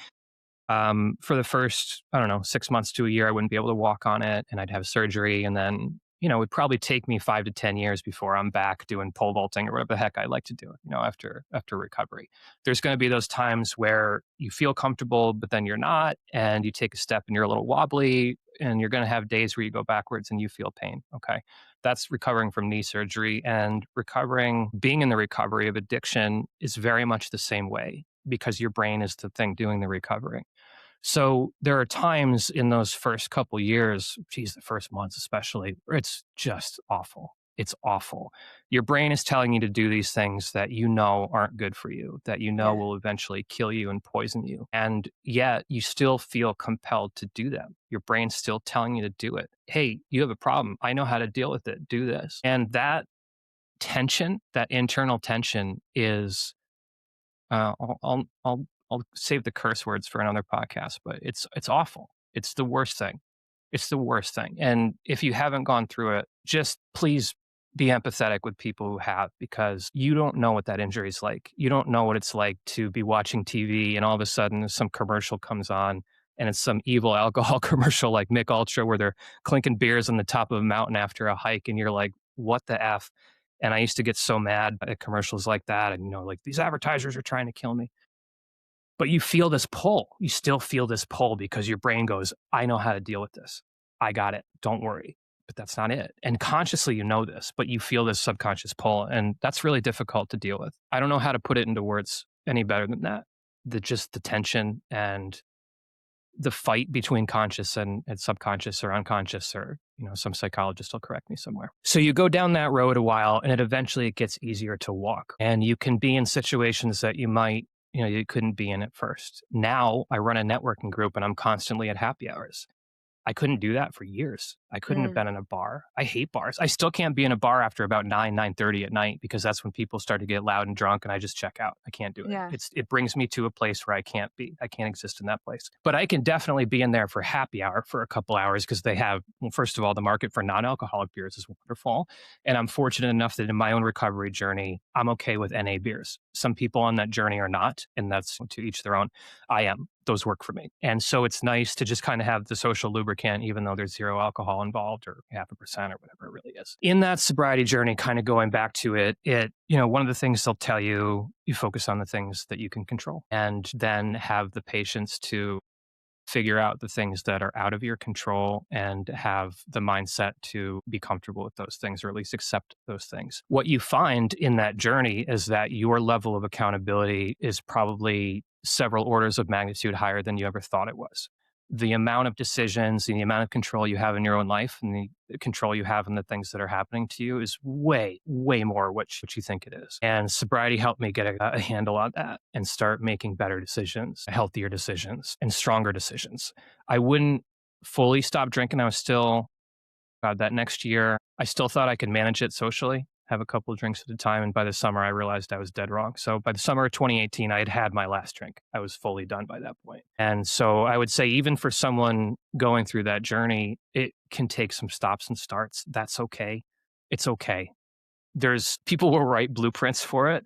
for the first, I don't know, 6 months to a year, I wouldn't be able to walk on it, and I'd have surgery. And then, it would probably take me 5 to 10 years before I'm back doing pole vaulting or whatever the heck I like to do, after recovery. There's going to be those times where you feel comfortable, but then you're not, and you take a step and you're a little wobbly, and you're going to have days where you go backwards and you feel pain. Okay. That's recovering from knee surgery, and being in the recovery of addiction is very much the same way, because your brain is the thing doing the recovering. So there are times in those first couple years, the first months especially, where it's just awful. It's awful. Your brain is telling you to do these things that aren't good for you, that will eventually kill you and poison you. And yet you still feel compelled to do them. Your brain's still telling you to do it. Hey, you have a problem. I know how to deal with it. Do this. And that tension, that internal tension is, I'll save the curse words for another podcast, but it's awful. It's the worst thing. It's the worst thing. And if you haven't gone through it, just please be empathetic with people who have, because you don't know what that injury is like. You don't know what it's like to be watching TV and all of a sudden some commercial comes on, and it's some evil alcohol commercial like Mick Ultra where they're clinking beers on the top of a mountain after a hike, and you're like, what the F? And I used to get so mad at commercials like that. And, like, these advertisers are trying to kill me. But you feel this pull. You still feel this pull because your brain goes, I know how to deal with this. I got it. Don't worry. But that's not it. And consciously, you know this, but you feel this subconscious pull. And that's really difficult to deal with. I don't know how to put it into words any better than that. Just the tension and the fight between conscious and subconscious or unconscious, or, some psychologist will correct me somewhere. So you go down that road a while, and it gets easier to walk. And you can be in situations that you couldn't be in at first. Now I run a networking group and I'm constantly at happy hours. I couldn't do that for years. I couldn't have been in a bar. I hate bars. I still can't be in a bar after about 9:30 at night, because that's when people start to get loud and drunk and I just check out. I can't do it. Yeah. It brings me to a place where I can't exist in that place. But I can definitely be in there for happy hour for a couple hours, because they have, well, first of all, the market for non-alcoholic beers is wonderful. And I'm fortunate enough that in my own recovery journey, I'm okay with NA beers. Some people on that journey are not, and that's to each their own. I am. Those work for me. And so it's nice to just kind of have the social lubricant, even though there's zero alcohol involved, or 0.5% or whatever it really is. In that sobriety journey, kind of going back to it, one of the things they'll tell you, you focus on the things that you can control, and then have the patience to figure out the things that are out of your control, and have the mindset to be comfortable with those things, or at least accept those things. What you find in that journey is that your level of accountability is probably several orders of magnitude higher than you ever thought it was. The amount of decisions and the amount of control you have in your own life, and the control you have in the things that are happening to you, is way, way more what you think it is. And sobriety helped me get a handle on that and start making better decisions, healthier decisions, and stronger decisions. I wouldn't fully stop drinking. I was still, that next year, I still thought I could manage it socially, have a couple of drinks at a time. And by the summer, I realized I was dead wrong. So by the summer of 2018, I had my last drink. I was fully done by that point. And so I would say, even for someone going through that journey, it can take some stops and starts. That's okay. It's okay. People will write blueprints for it,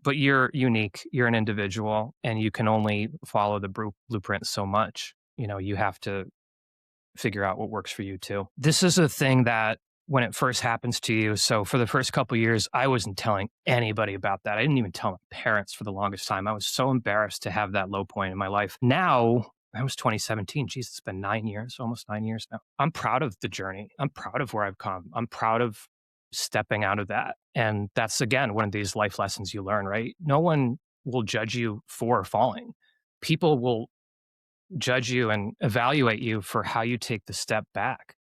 but you're unique. You're an individual, and you can only follow the blueprint so much. You have to figure out what works for you too. This is a thing that, when it first happens to you. So for the first couple of years, I wasn't telling anybody about that. I didn't even tell my parents for the longest time. I was so embarrassed to have that low point in my life. Now, that was 2017. Geez, it's been 9 years, almost 9 years now. I'm proud of the journey. I'm proud of where I've come. I'm proud of stepping out of that. And that's, again, one of these life lessons you learn, right? No one will judge you for falling. People will judge you and evaluate you for how you take the step back.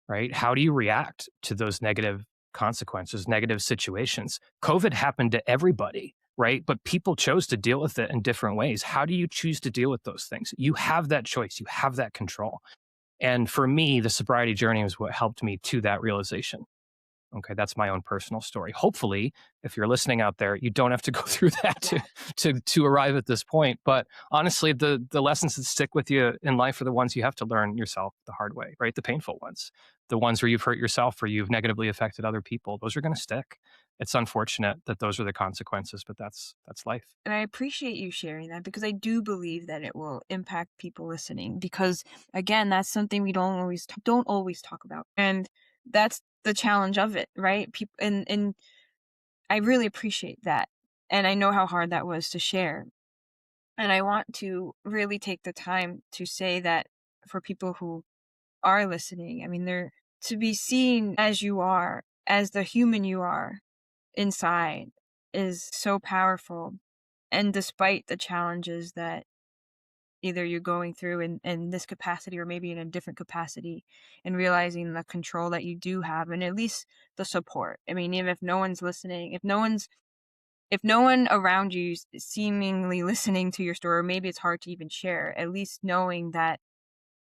Right? How do you react to those negative consequences, negative situations? COVID happened to everybody, right? But people chose to deal with it in different ways. How do you choose to deal with those things? You have that choice. You have that control. And for me, the sobriety journey was what helped me to that realization. Okay, that's my own personal story. Hopefully, if you're listening out there, you don't have to go through that to arrive at this point. But honestly, the lessons that stick with you in life are the ones you have to learn yourself the hard way, right? The painful ones, the ones where you've hurt yourself or you've negatively affected other people. Those are going to stick. It's unfortunate that those are the consequences, but that's life. And I appreciate you sharing that because I do believe that it will impact people listening because again, that's something we don't always talk about. And that's the challenge of it, right? People and I really appreciate that. And I know how hard that was to share. And I want to really take the time to say that for people who are listening, I mean, they're to be seen as you are, as the human you are inside is so powerful. And despite the challenges that either you're going through in this capacity or maybe in a different capacity, and realizing the control that you do have and at least the support. I mean, even if no one's listening, if no one around you is seemingly listening to your story, or maybe it's hard to even share, at least knowing that,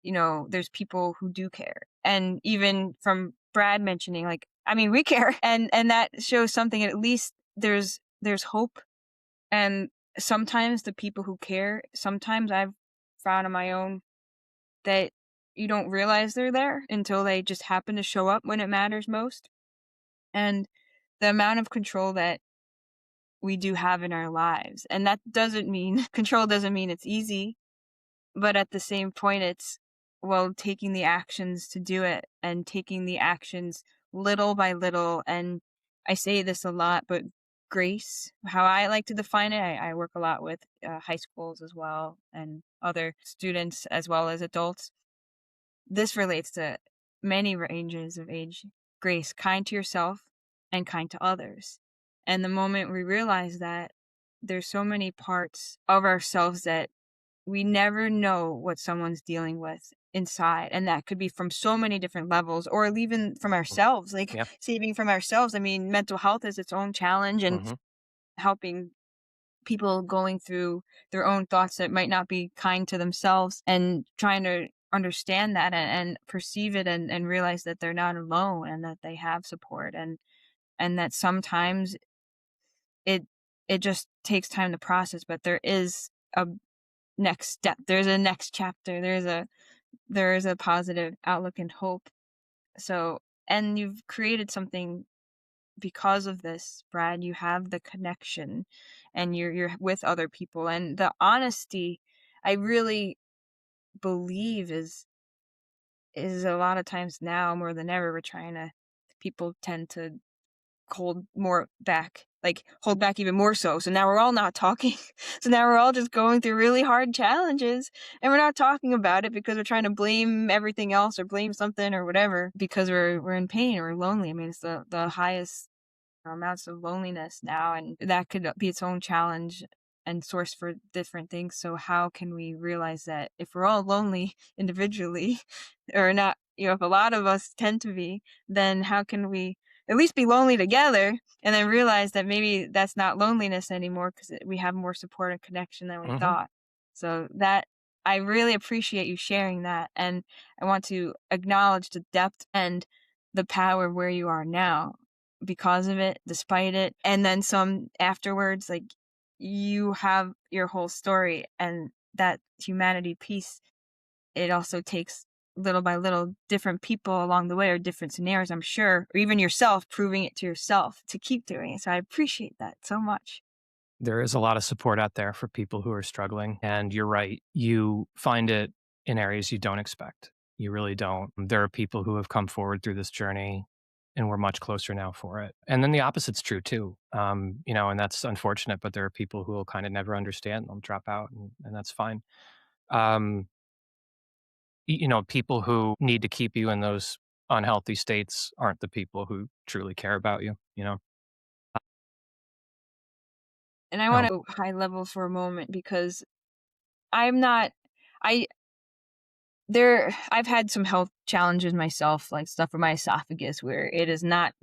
there's people who do care. And even from Brad mentioning, like, I mean, we care and that shows something. At least there's hope. And sometimes the people who care, sometimes I've found on my own that you don't realize they're there until they just happen to show up when it matters most. And the amount of control that we do have in our lives. And that doesn't mean control doesn't mean it's easy, but at the same point it's taking the actions to do it and taking the actions little by little. And I say this a lot, but grace, how I like to define it, I work a lot with high schools as well and other students as well as adults. This relates to many ranges of age. Grace, kind to yourself and kind to others. And the moment we realize that, there's so many parts of ourselves that we never know what someone's dealing with inside. And that could be from so many different levels or even from ourselves, like Yeah. saving from ourselves. I mean, mental health is its own challenge and Hmm. helping people going through their own thoughts that might not be kind to themselves and trying to understand that and perceive it and realize that they're not alone and that they have support and that sometimes it it just takes time to process, but there is a next step. There's a next chapter. There is a positive outlook and hope. So, and you've created something because of this, Brad. You have the connection and you're with other people and the honesty. I really believe is a lot of times now more than ever we're trying to people tend to hold more back, like hold back even more so. So now we're all not talking. So now we're all just going through really hard challenges and we're not talking about it because we're trying to blame everything else or blame something or whatever because we're in pain or we're lonely. I mean, it's the highest amounts of loneliness now, and that could be its own challenge and source for different things. So how can we realize that if we're all lonely individually or not, if a lot of us tend to be, then how can we at least be lonely together and then realize that maybe that's not loneliness anymore because we have more support and connection than we Hmm. thought. So that I really appreciate you sharing that. And I want to acknowledge the depth and the power where you are now because of it, despite it. And then some afterwards, like you have your whole story and that humanity piece. It also takes little by little different people along the way or different scenarios, I'm sure, or even yourself proving it to yourself to keep doing it. So I appreciate that so much. There is a lot of support out there for people who are struggling. And you're right. You find it in areas you don't expect. You really don't. There are people who have come forward through this journey and we're much closer now for it. And then the opposite's true too. And that's unfortunate, but there are people who will kind of never understand. They'll drop out and that's fine. Um, People who need to keep you in those unhealthy states aren't the people who truly care about you. And I want Um, to go high level for a moment because I'm not, I, I've had some health challenges myself, like stuff with my esophagus where it is not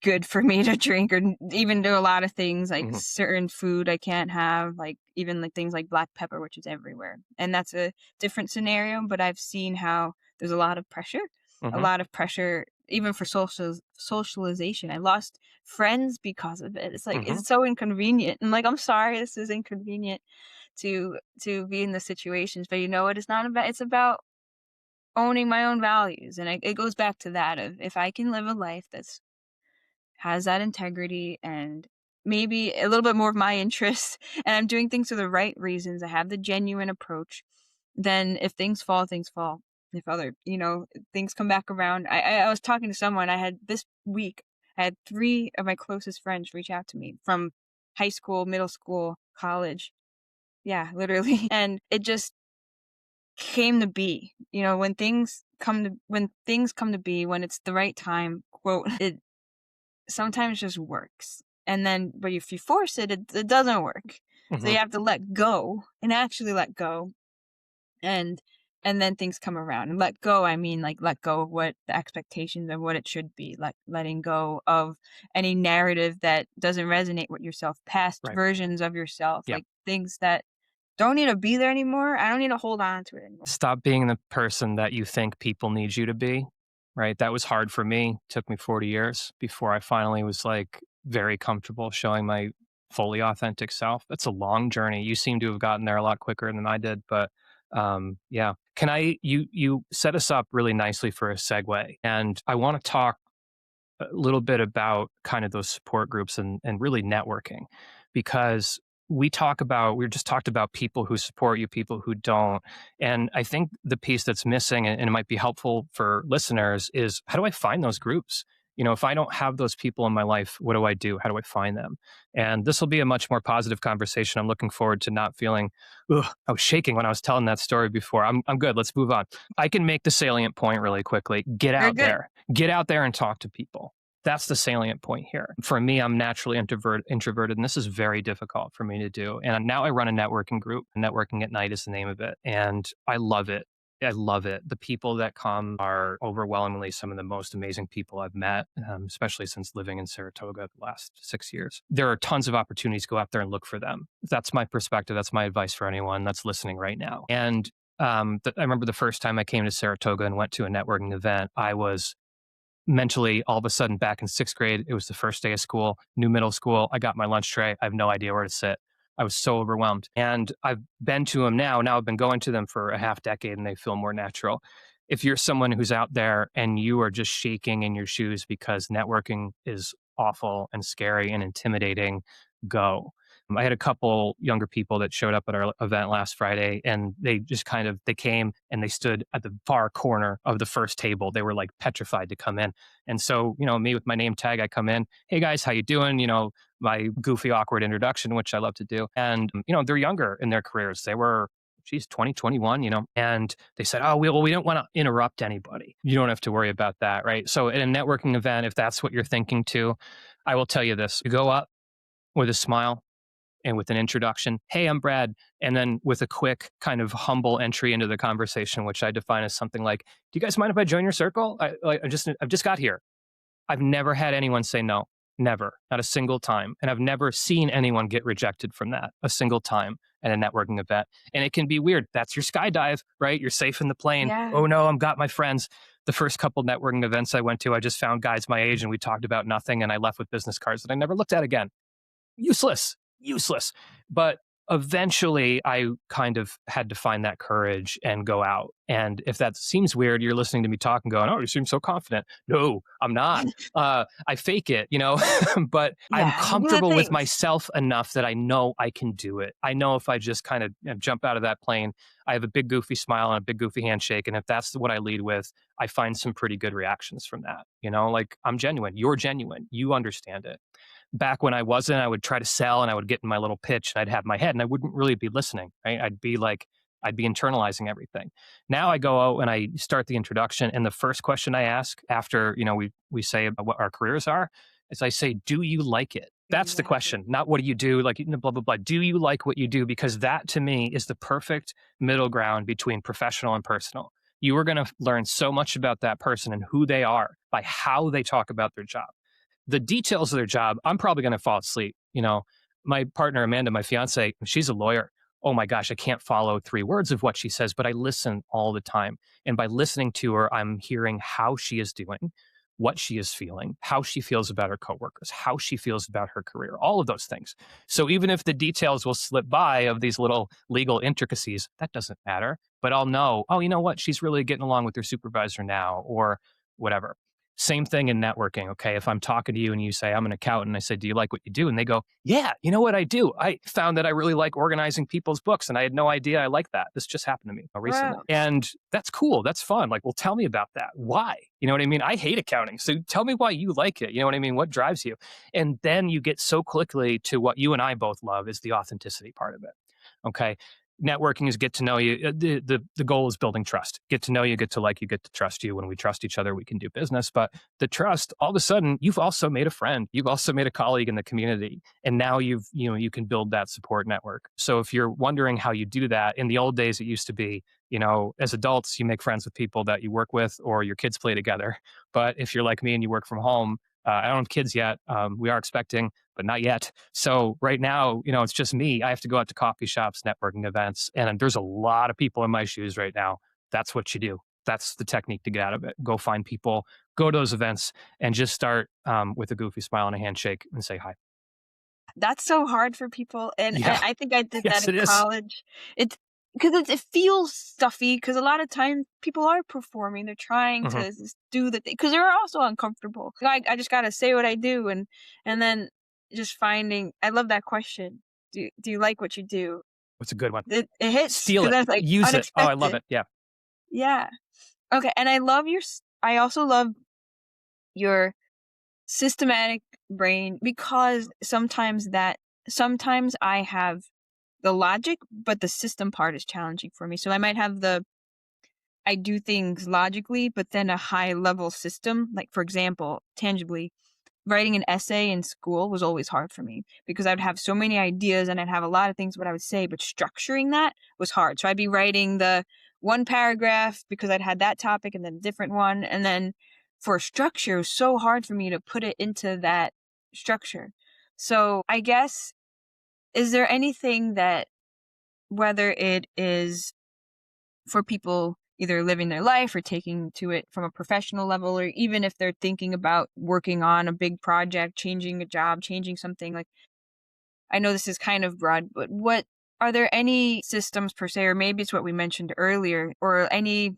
good for me to drink or even do a lot of things like mhm. certain food I can't have, like even like things like black pepper, which is everywhere. And that's a different scenario, but I've seen how there's a Hmm. lot of pressure even for socialization. I lost friends because of it. It's like Hmm. it's so inconvenient. And like, I'm sorry, this is inconvenient to be in the situations, but you know what? It's not about. It's about owning my own values, and it goes back to that of if I can live a life that's has that integrity and maybe a little bit more of my interests, and I'm doing things for the right reasons, I have the genuine approach, then if things fall, things fall. If other, things come back around. I was talking to someone I had this week. I had 3 of my closest friends reach out to me from high school, middle school, college. Yeah, literally. And it just came to be. When things come to be, when it's the right time, quote, it sometimes just works. And then, but if you force it, it doesn't work. So Hmm. you have to let go and actually let go, and then things come around. And let go, I mean, like, let go of what the expectations of what it should be, like letting go of any narrative that doesn't resonate with yourself, past Right. versions of yourself, Yeah. like things that don't need to be there anymore. I don't need to hold on to it anymore. Stop being the person that you think people need you to be, right? That was hard for me. Took me 40 years before I finally was like very comfortable showing my fully authentic self. That's a long journey. You seem to have gotten there a lot quicker than I did, but yeah. Can I you set us up really nicely for a segue, and I want to talk a little bit about kind of those support groups and really networking, because we just talked about people who support you, people who don't. And I think the piece that's missing, and it might be helpful for listeners, is how do I find those groups? If I don't have those people in my life, what do I do? How do I find them? And this will be a much more positive conversation. I'm looking forward to not feeling, ugh, I was shaking when I was telling that story before. I'm good. Let's move on. I can make the salient point really quickly. Very good. Get out there and talk to people. That's the salient point here. For me, I'm naturally introverted, and this is very difficult for me to do. And now I run a networking group. Networking at Night is the name of it, and I love it. I love it. The people that come are overwhelmingly some of the most amazing people I've met, especially since living in Saratoga the last 6 years. There are tons of opportunities to go out there and look for them. That's my perspective. That's my advice for anyone that's listening right now. And I remember the first time I came to Saratoga and went to a networking event, I was mentally all of a sudden back in 6th grade. It was the first day of school, new middle school. I got my lunch tray. I have no idea where to sit. I was so overwhelmed. And I've been to them now. Now I've been going to them for a half decade and they feel more natural. If you're someone who's out there and you are just shaking in your shoes because networking is awful and scary and intimidating, go. I had a couple younger people that showed up at our event last Friday, and they just they came and they stood at the far corner of the first table. They were like petrified to come in. And so, me with my name tag, I come in, hey guys, how you doing? My goofy, awkward introduction, which I love to do. And, they're younger in their careers. They were, 20, 21, and they said, oh, we don't want to interrupt anybody. You don't have to worry about that, right? So at a networking event, if that's what you're thinking too, I will tell you this, you go up with a smile, and with an introduction, hey, I'm Brad. And then with a quick kind of humble entry into the conversation, which I define as something like, do you guys mind if I join your circle? I've just got here. I've never had anyone say no, never, not a single time. And I've never seen anyone get rejected from that a single time at a networking event. And it can be weird. That's your skydive, right? You're safe in the plane. Yeah. Oh no, I've got my friends. The first couple networking events I went to, I just found guys my age and we talked about nothing. And I left with business cards that I never looked at again. Useless. But eventually I kind of had to find that courage and go out. And if that seems weird, you're listening to me talk and going, oh, you seem so confident. No, I'm not. I fake it, but I'm Yeah. These are the comfortable with things. myself enough that I know I can do it. I know if I just kind of jump out of that plane, I have a big goofy smile and a big goofy handshake. And if that's what I lead with, I find some pretty good reactions from that. Like I'm genuine. You're genuine. You understand it. Back when I wasn't, I would try to sell and I would get in my little pitch and I'd have my head and I wouldn't really be listening, right? I'd be internalizing everything. Now I go out and I start the introduction, and the first question I ask after, we say about what our careers are, is I say, do you like it? That's the Exactly. question, not what do you do, like blah, blah, blah. Do you like what you do? Because that to me is the perfect middle ground between professional and personal. You are going to learn so much about that person and who they are by how they talk about their job. The details of their job, I'm probably going to fall asleep. My partner, Amanda, my fiance, she's a lawyer. oh my gosh, I can't follow 3 words of what she says, but I listen all the time. And by listening to her, I'm hearing how she is doing, what she is feeling, how she feels about her coworkers, how she feels about her career, all of those things. So even if the details will slip by of these little legal intricacies, that doesn't matter. But I'll know, oh, you know what? She's really getting along with her supervisor now, or whatever. Same thing in networking. Okay. If I'm talking to you and you say, I'm an accountant, I say, do you like what you do? And they go, yeah, you know what I do? I found that I really like organizing people's books and I had no idea I like that. This just happened to me recently. Wow. And that's cool. That's fun. Like, well, tell me about that. Why? You know what I mean? I hate accounting. So tell me why you like it. You know what I mean? What drives you? And then you get so quickly to what you and I both love is the authenticity part of it. Okay. Networking is get to know you. The goal is building trust. Get to know you, get to like you, get to trust you. When we trust each other, we can do business. But the trust, all of a sudden, you've also made a friend. You've also made a colleague in the community. And now you can build that support network. So if you're wondering how you do that, in the old days, it used to be, as adults, you make friends with people that you work with or your kids play together. But if you're like me and you work from home, I don't have kids yet. We are expecting, but not yet. So right now, it's just me. I have to go out to coffee shops, networking events, and there's a lot of people in my shoes right now. That's what you do. That's the technique to get out of it. Go find people, go to those events, and just start with a goofy smile and a handshake and say hi. That's so hard for people, and Yeah. I think I did Yes, that it in is. college. It's because it feels stuffy, because a lot of times people are performing, they're trying to Mhm. do the thing, because they're also uncomfortable. Like, I just gotta say what I do, and then just finding I love that question. Do you like what you do? It's a good one. It hits, Steal because it. that's, like, Use it. Oh, I love unexpected. it. Yeah. Yeah. Okay, and I also love your systematic brain, because sometimes I have the logic, but the system part is challenging for me. So I do things logically, but then a high level system, like for example, tangibly, writing an essay in school was always hard for me, because I'd have so many ideas and I'd have a lot of things what I would say, but structuring that was hard. So I'd be writing the one paragraph because I'd had that topic and then a different one. And then for structure, it was so hard for me to put it into that structure. So I guess, is there anything that, whether it is for people either living their life or taking to it from a professional level, or even if they're thinking about working on a big project, changing a job, changing something, like, I know this is kind of broad, but what are there any systems per se, or maybe it's what we mentioned earlier, or any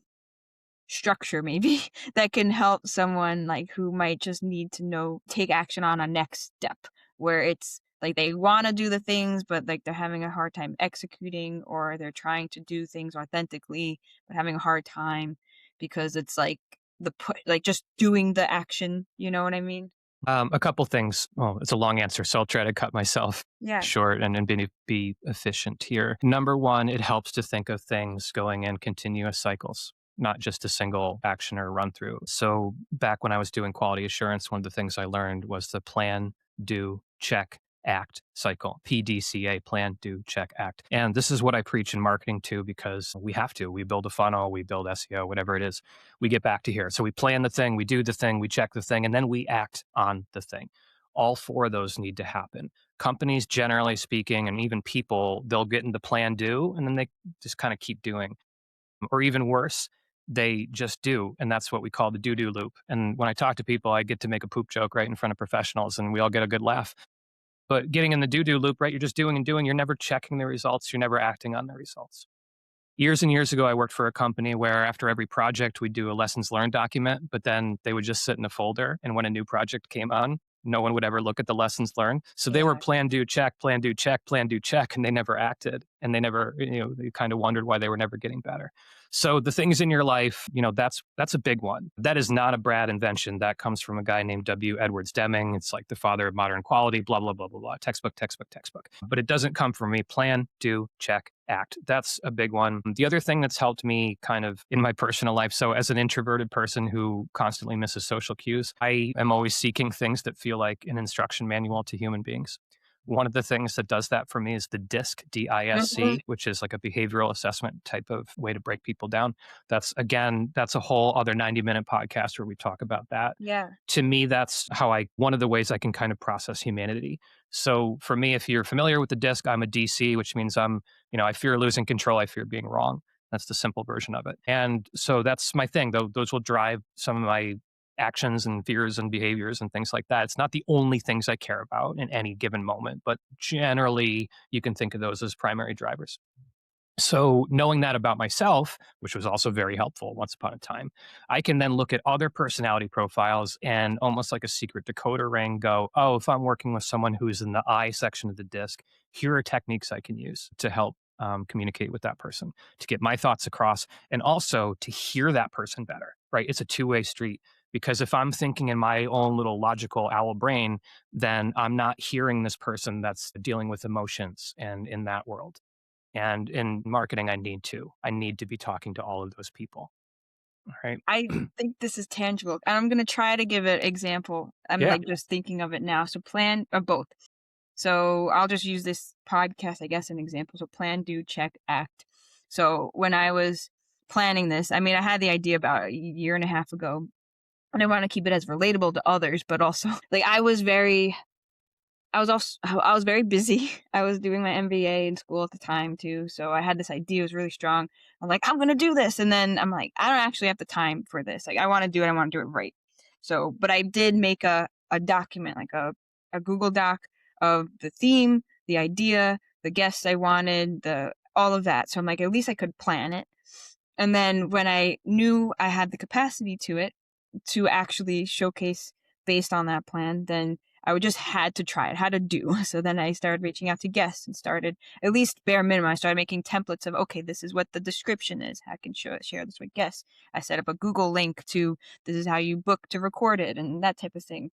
structure maybe that can help someone like who might just need to take action on a next step, where it's like they want to do the things but like they're having a hard time executing, or they're trying to do things authentically but having a hard time because it's like like just doing the action, you know what I mean? A couple things. Well, it's a long answer, so I'll try to cut myself Yeah. short and be efficient here. Number one, it helps to think of things going in continuous cycles, not just a single action or run through. So back when I was doing quality assurance, one of the things I learned was the plan, do, check, act cycle. PDCA, plan, do, check, act. And this is what I preach in marketing too, because we have to. We build a funnel, we build SEO, whatever it is. We get back to here. So we plan the thing, we do the thing, we check the thing, and then we act on the thing. All 4 of those need to happen. Companies, generally speaking, and even people, they'll get into plan, do, and then they just kind of keep doing. Or even worse, they just do. And that's what we call the do loop. And when I talk to people, I get to make a poop joke right in front of professionals, and we all get a good laugh. But getting in the do loop, right? You're just doing and doing. You're never checking the results. You're never acting on the results. Years and years ago, I worked for a company where after every project, we'd do a lessons learned document, but then they would just sit in a folder. And when a new project came on, no one would ever look at the lessons learned. So they were Yeah. plan, do, check, plan, do, check, plan, do, check, and they never acted. And they never, they kind of wondered why they were never getting better. So the things in your life, that's a big one. That is not a Brad invention. That comes from a guy named W. Edwards Deming. It's like the father of modern quality, blah, blah, blah, blah, blah. Textbook, textbook, textbook. But it doesn't come from me. Plan, do, check, act. That's a big one. The other thing that's helped me kind of in my personal life, so as an introverted person who constantly misses social cues, I am always seeking things that feel like an instruction manual to human beings. One of the things that does that for me is the DISC, Mhm. DISC, which is like a behavioral assessment type of way to break people down. That's a whole other 90-minute podcast where we talk about that. Yeah. To me, that's one of the ways I can kind of process humanity. So for me, if you're familiar with the DISC, I'm a DC, which means I fear losing control. I fear being wrong. That's the simple version of it. And so that's my thing, though. Those will drive some of my actions and fears and behaviors and things like that. It's not the only things I care about in any given moment, but generally you can think of those as primary drivers. So knowing that about myself, which was also very helpful once upon a time, I can then look at other personality profiles and almost like a secret decoder ring go, oh, if I'm working with someone who's in the I section of the disc, here are techniques I can use to help communicate with that person, to get my thoughts across, and also to hear that person better, right? It's a two-way street. Because if I'm thinking in my own little logical owl brain, then I'm not hearing this person that's dealing with emotions and in that world. And in marketing, I need to be talking to all of those people. All right. I think this is tangible. And I'm gonna try to give an example. I'm Yeah. like just thinking of it now. So plan or both. So I'll just use this podcast, I guess, an example. So plan, do, check, act. So when I was planning this, I mean, I had the idea about a year and a half ago, and I want to keep it as relatable to others, but also like I was very busy. I was doing my MBA in school at the time too, so I had this idea, it was really strong. I'm like, "I'm gonna do this," and then I'm like, "I don't actually have the time for this. Like, I wanna do it, I wanna do it right." So, but I did make a document, like a Google Doc of the theme, the idea, the guests I wanted, the all of that. So I'm like, at least I could plan it. And then when I knew I had the capacity to actually showcase based on that plan, then I would just had to try it, had to do. So then I started reaching out to guests and started at least bare minimum. I started making templates of, okay, this is what the description is. I can share this with guests. I set up a Google link to this is how you book to record it and that type of thing.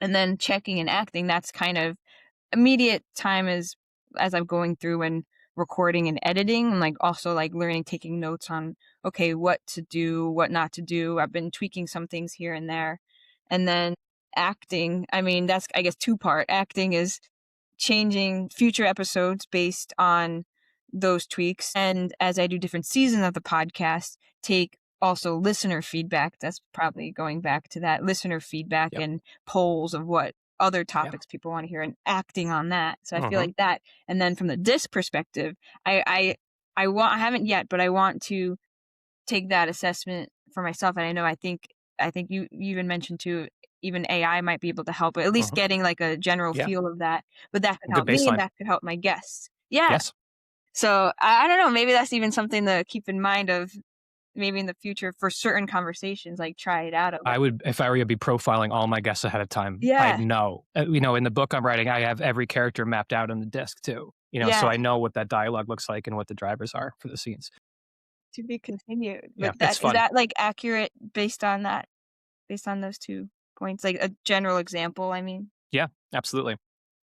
And then checking and acting, that's kind of immediate time as I'm going through and recording and editing and like also like learning, taking notes on, okay, what to do, what not to do. I've been tweaking some things here and there. And then acting, I mean, that's, I guess, two part. Acting is changing future episodes based on those tweaks. And as I do different seasons of the podcast, take also listener feedback. That's probably going back to that listener feedback Yep. and polls of what other Yeah. topics people want to hear and acting on that. So I feel Mhm. like that. And then from the disc perspective, I haven't yet, but I want to take that assessment for myself. And I think you even mentioned too, even AI might be able to help, at least Mhm. getting like a general Yeah. feel of that. But that could Good help me and baseline. that could help my guests. Yeah. Yes. So I don't know, maybe that's even something to keep in mind of maybe in the future for certain conversations, like try it out a I little. would, if I were you, be profiling all my guests ahead of time. I'd Yeah. know. In the book I'm writing, I have every character mapped out on the disc too. So Yeah. I know what that dialogue looks like and what the drivers are for the scenes. To be continued. Yeah, But it's that is fun. that like accurate based on that, based on those 2 points? Like a general example, I mean. Yeah, absolutely.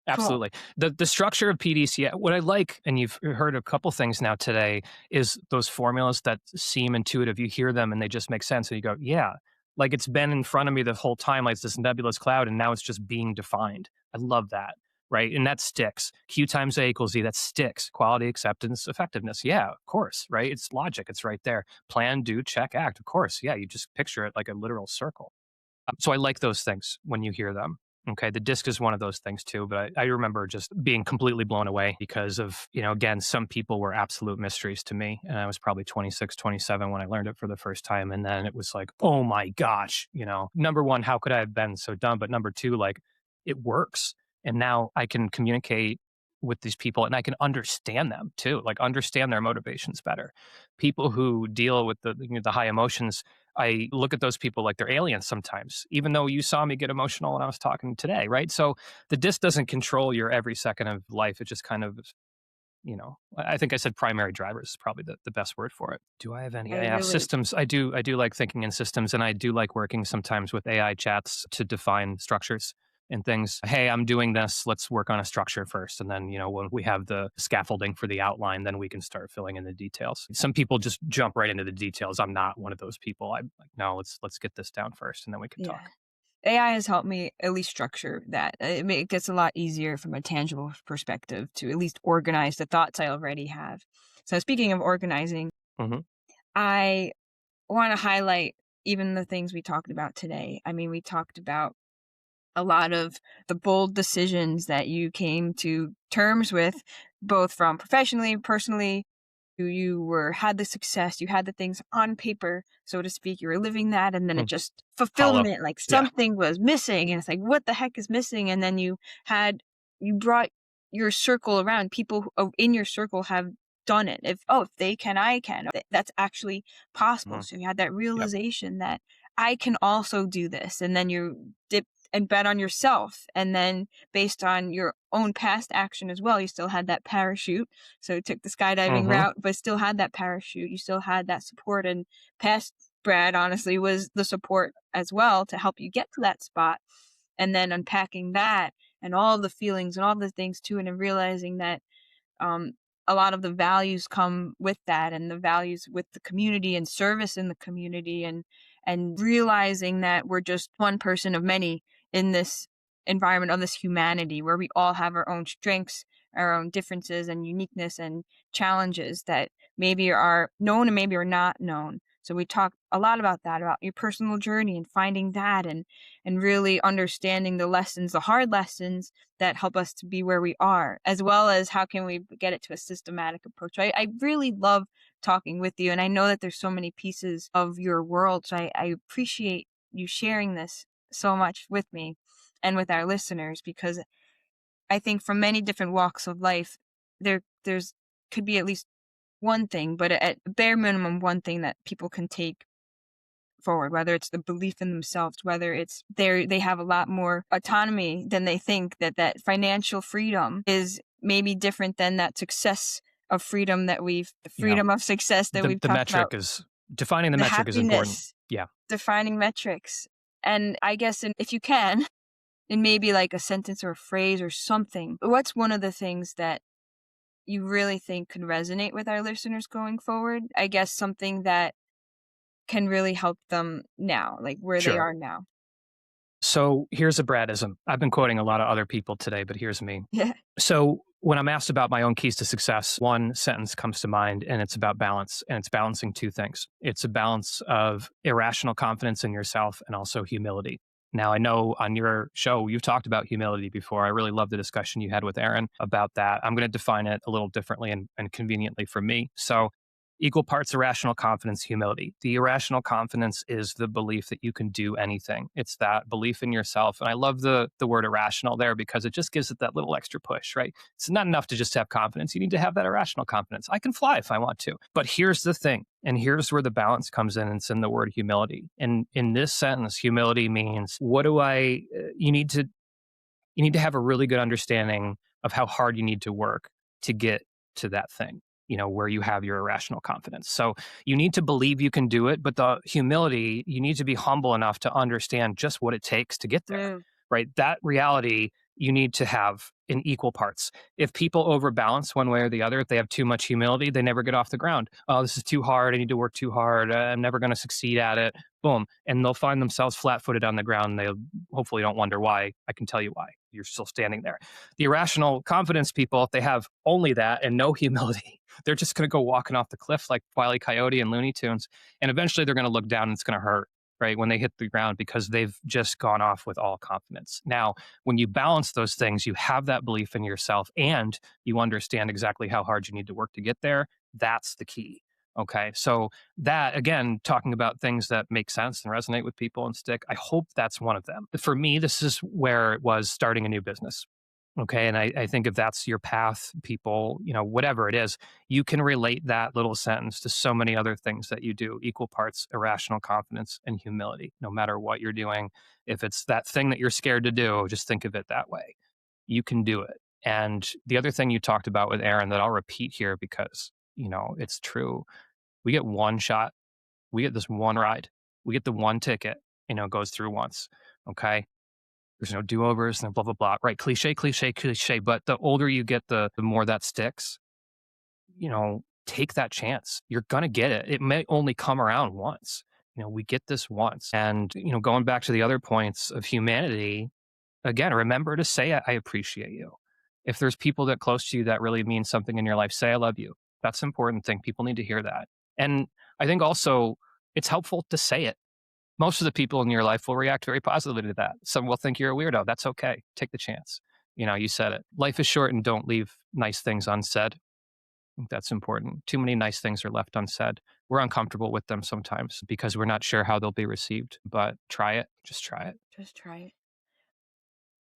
Cool. Absolutely. The structure of PDCA, what I like, and you've heard a couple things now today, is those formulas that seem intuitive. You hear them and they just make sense. And you go, yeah, like it's been in front of me the whole time, like it's this nebulous cloud, and now it's just being defined. I love that. Right. And that sticks. Q times A equals Z, that sticks. Quality, acceptance, effectiveness. Yeah, of course. Right. It's logic. It's right there. Plan, do, check, act. Of course. Yeah. You just picture it like a literal circle. So I like those things when you hear them. Okay, the disc is one of those things too, but I remember just being completely blown away because of, again, some people were absolute mysteries to me. And I was probably 26, 27 when I learned it for the first time. And then it was like, oh my gosh, number one, how could I have been so dumb? But number two, like it works. And now I can communicate with these people and I can understand them too, like understand their motivations better. People who deal with the high emotions, I look at those people like they're aliens sometimes, even though you saw me get emotional when I was talking today, right? So the disc doesn't control your every second of life. It just kind of, I think I said primary drivers is probably the best word for it. Do I have any? I Yeah, really systems. I do like thinking in systems, and I do like working sometimes with AI chats to define structures and things. Hey, I'm doing this. Let's work on a structure first. And then, when we have the scaffolding for the outline, then we can start filling in the details. Some people just jump right into the details. I'm not one of those people. I'm like, no, let's get this down first and then we can yeah. talk. AI has helped me at least structure that. It gets a lot easier from a tangible perspective to at least organize the thoughts I already have. So speaking of organizing, Hmm. I want to highlight even the things we talked about today. I mean, we talked about a lot of the bold decisions that you came to terms with, both from professionally, personally. You were had the success, you had the things on paper, so to speak. You were living that, and then it just Hollow. fulfillment, like Yeah. something was missing, and it's like, what the heck is missing? And then you brought your circle around. People in your circle have done it. If they can, I can. That's actually possible. Mhm. So you had that Yep. realization that I can also do this, and then you dip and bet on yourself, and then based on your own past action as well, you still had that parachute. So took the skydiving Hmm. route, but still had that parachute. You still had that support, and past Brad honestly was the support as well to help you get to that spot. And then unpacking that and all the feelings and all the things too, and then realizing that um, a lot of the values come with that, and the values with the community and service in the community, and realizing that we're just one person of many in this environment of this humanity where we all have our own strengths, our own differences and uniqueness and challenges that maybe are known and maybe are not known. So we talk a lot about that, about your personal journey and finding that, and really understanding the lessons, the hard lessons that help us to be where we are, as well as how can we get it to a systematic approach. I really love talking with you, and I know that there's so many pieces of your world, so I appreciate you sharing this so much with me and with our listeners, because I think from many different walks of life, there's could be at least one thing, but at bare minimum, one thing that people can take forward, whether it's the belief in themselves, whether it's they have a lot more autonomy than they think, that financial freedom is maybe different than that success of freedom the Yeah. freedom of success that we've The talked about, metric is defining the the metric is important. happiness, Yeah. defining metrics. And I guess if you can, in maybe like a sentence or a phrase or something, what's one of the things that you really think could resonate with our listeners going forward? I guess something that can really help them now, like where they Sure. are now. So here's a Bradism. I've been quoting a lot of other people today, but here's me. Yeah. So when I'm asked about my own keys to success, one sentence comes to mind, and it's about balance. And it's balancing two things. It's a balance of irrational confidence in yourself and also humility. Now, I know on your show, you've talked about humility before. I really love the discussion you had with Aaron about that. I'm going to define it a little differently and conveniently for me. So equal parts irrational confidence, humility. The irrational confidence is the belief that you can do anything. It's that belief in yourself. And I love the word irrational there because it just gives it that little extra push, right? It's not enough to just have confidence. You need to have that irrational confidence. I can fly if I want to. But here's the thing, and here's where the balance comes in. It's in the word humility. And in this sentence, humility means you need to have a really good understanding of how hard you need to work to get to that thing, where you have your irrational confidence. So you need to believe you can do it, but the humility, you need to be humble enough to understand just what it takes to get there, Mm. right? That reality you need to have in equal parts. If people overbalance one way or the other, if they have too much humility, they never get off the ground. Oh, this is too hard. I need to work too hard. I'm never going to succeed at it. Boom. And they'll find themselves flat footed on the ground. They hopefully don't wonder why. I can tell you why. You're still standing there. The irrational confidence people, if they have only that and no humility, they're just going to go walking off the cliff like Wile E. Coyote and Looney Tunes. And eventually they're going to look down and it's going to hurt, right? When they hit the ground because they've just gone off with all confidence. Now, when you balance those things, you have that belief in yourself and you understand exactly how hard you need to work to get there. That's the key. Okay. So that, again, talking about things that make sense and resonate with people and stick, I hope that's one of them. For me, this is where it was starting a new business. Okay. And I think if that's your path, people, whatever it is, you can relate that little sentence to so many other things that you do, equal parts irrational confidence and humility, no matter what you're doing. If it's that thing that you're scared to do, just think of it that way. You can do it. And the other thing you talked about with Aaron that I'll repeat here because, it's true. We get one shot. We get this one ride. We get the one ticket, goes through once. Okay. There's no do-overs and blah, blah, blah. Right. Cliche, cliche, cliche. But the older you get, the more that sticks. Take that chance. You're going to get it. It may only come around once. We get this once. And, going back to the other points of humanity, again, remember to say, I appreciate you. If there's people that close to you that really mean something in your life, say, I love you. That's an important thing. People need to hear that. And I think also it's helpful to say it. Most of the people in your life will react very positively to that. Some will think you're a weirdo. That's okay. Take the chance. You said it. Life is short and don't leave nice things unsaid. I think that's important. Too many nice things are left unsaid. We're uncomfortable with them sometimes because we're not sure how they'll be received, but try it. Just try it. Just try it.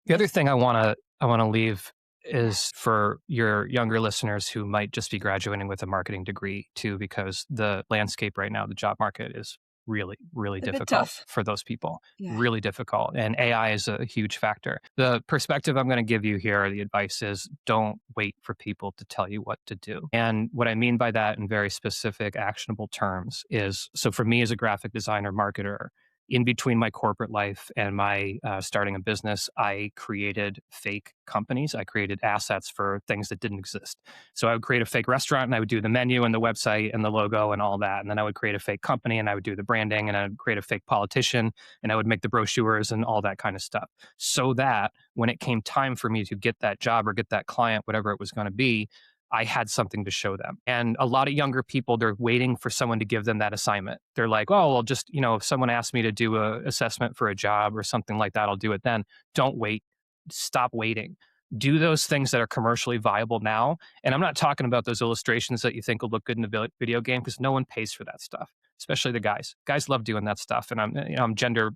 The other thing I want to leave is for your younger listeners who might just be graduating with a marketing degree too, because the landscape right now, the job market is really, really A bit difficult tough. for those people. Yeah. Really difficult. And AI is a huge factor. The perspective I'm going to give you here, the advice is don't wait for people to tell you what to do. And what I mean by that in very specific, actionable terms is, so for me as a graphic designer, marketer, in between my corporate life and my starting a business, I created fake companies. I created assets for things that didn't exist. So I would create a fake restaurant and I would do the menu and the website and the logo and all that. And then I would create a fake company and I would do the branding and I would create a fake politician and I would make the brochures and all that kind of stuff. So that when it came time for me to get that job or get that client, whatever it was going to be, I had something to show them. And a lot of younger people, they're waiting for someone to give them that assignment. They're like, oh, well, just, if someone asks me to do a assessment for a job or something like that, I'll do it then. Don't wait. Stop waiting. Do those things that are commercially viable now. And I'm not talking about those illustrations that you think will look good in a video game because no one pays for that stuff, especially the guys. Guys love doing that stuff. And I'm gender,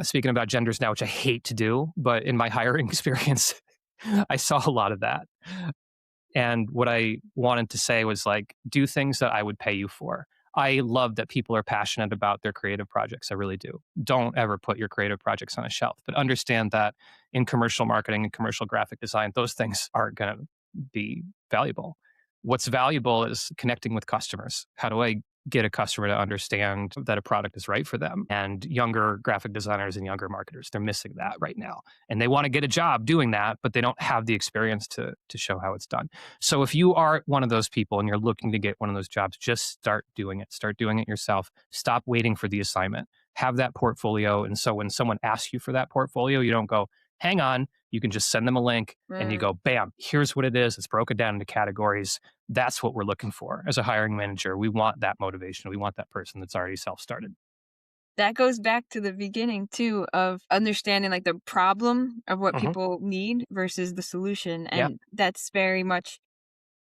speaking about genders now, which I hate to do, but in my hiring experience, I saw a lot of that. And what I wanted to say was like, do things that I would pay you for. I love that people are passionate about their creative projects. I really do. Don't ever put your creative projects on a shelf, but understand that in commercial marketing and commercial graphic design, those things aren't going to be valuable. What's valuable is connecting with customers. How do I get a customer to understand that a product is right for them? And younger graphic designers and younger marketers, they're missing that right now. And they want to get a job doing that, but they don't have the experience to show how it's done. So if you are one of those people and you're looking to get one of those jobs, just start doing it. Start doing it yourself. Stop waiting for the assignment. Have that portfolio. And so when someone asks you for that portfolio, you don't go, hang on. You can just send them a link and you go, bam, here's what it is. It's broken down into categories. That's what we're looking for as a hiring manager. We want that motivation. We want that person that's already self-started. That goes back to the beginning too of understanding like the problem of what people need versus the solution. And that's very much,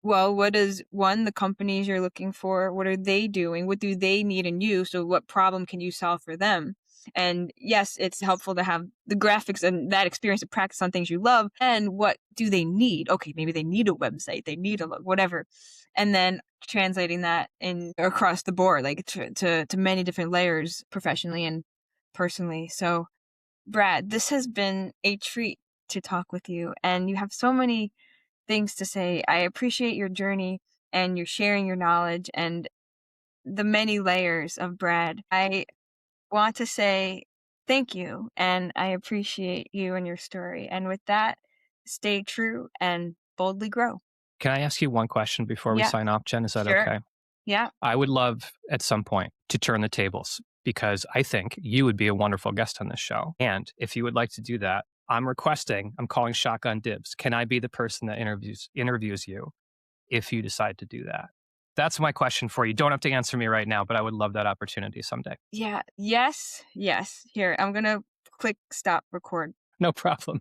well, what is the companies you're looking for? What are they doing? What do they need in you? So what problem can you solve for them? And yes, it's helpful to have the graphics and that experience to practice on things you love. And what do they need? Okay, maybe they need a website, they need a whatever. And then translating that in across the board, like to many different layers professionally and personally. So Brad, this has been a treat to talk with you. And you have so many things to say. I appreciate your journey and you're sharing your knowledge and the many layers of Brad. I want to say thank you and I appreciate you and your story. And with that, stay true and boldly grow. Can I ask you one question before we sign off, Jen? Is that okay? Yeah. I would love at some point to turn the tables because I think you would be a wonderful guest on this show. And if you would like to do that, I'm calling shotgun dibs. Can I be the person that interviews you if you decide to do that? That's my question for you. Don't have to answer me right now, but I would love that opportunity someday. Yeah. Yes. Here, I'm going to click stop record. No problem.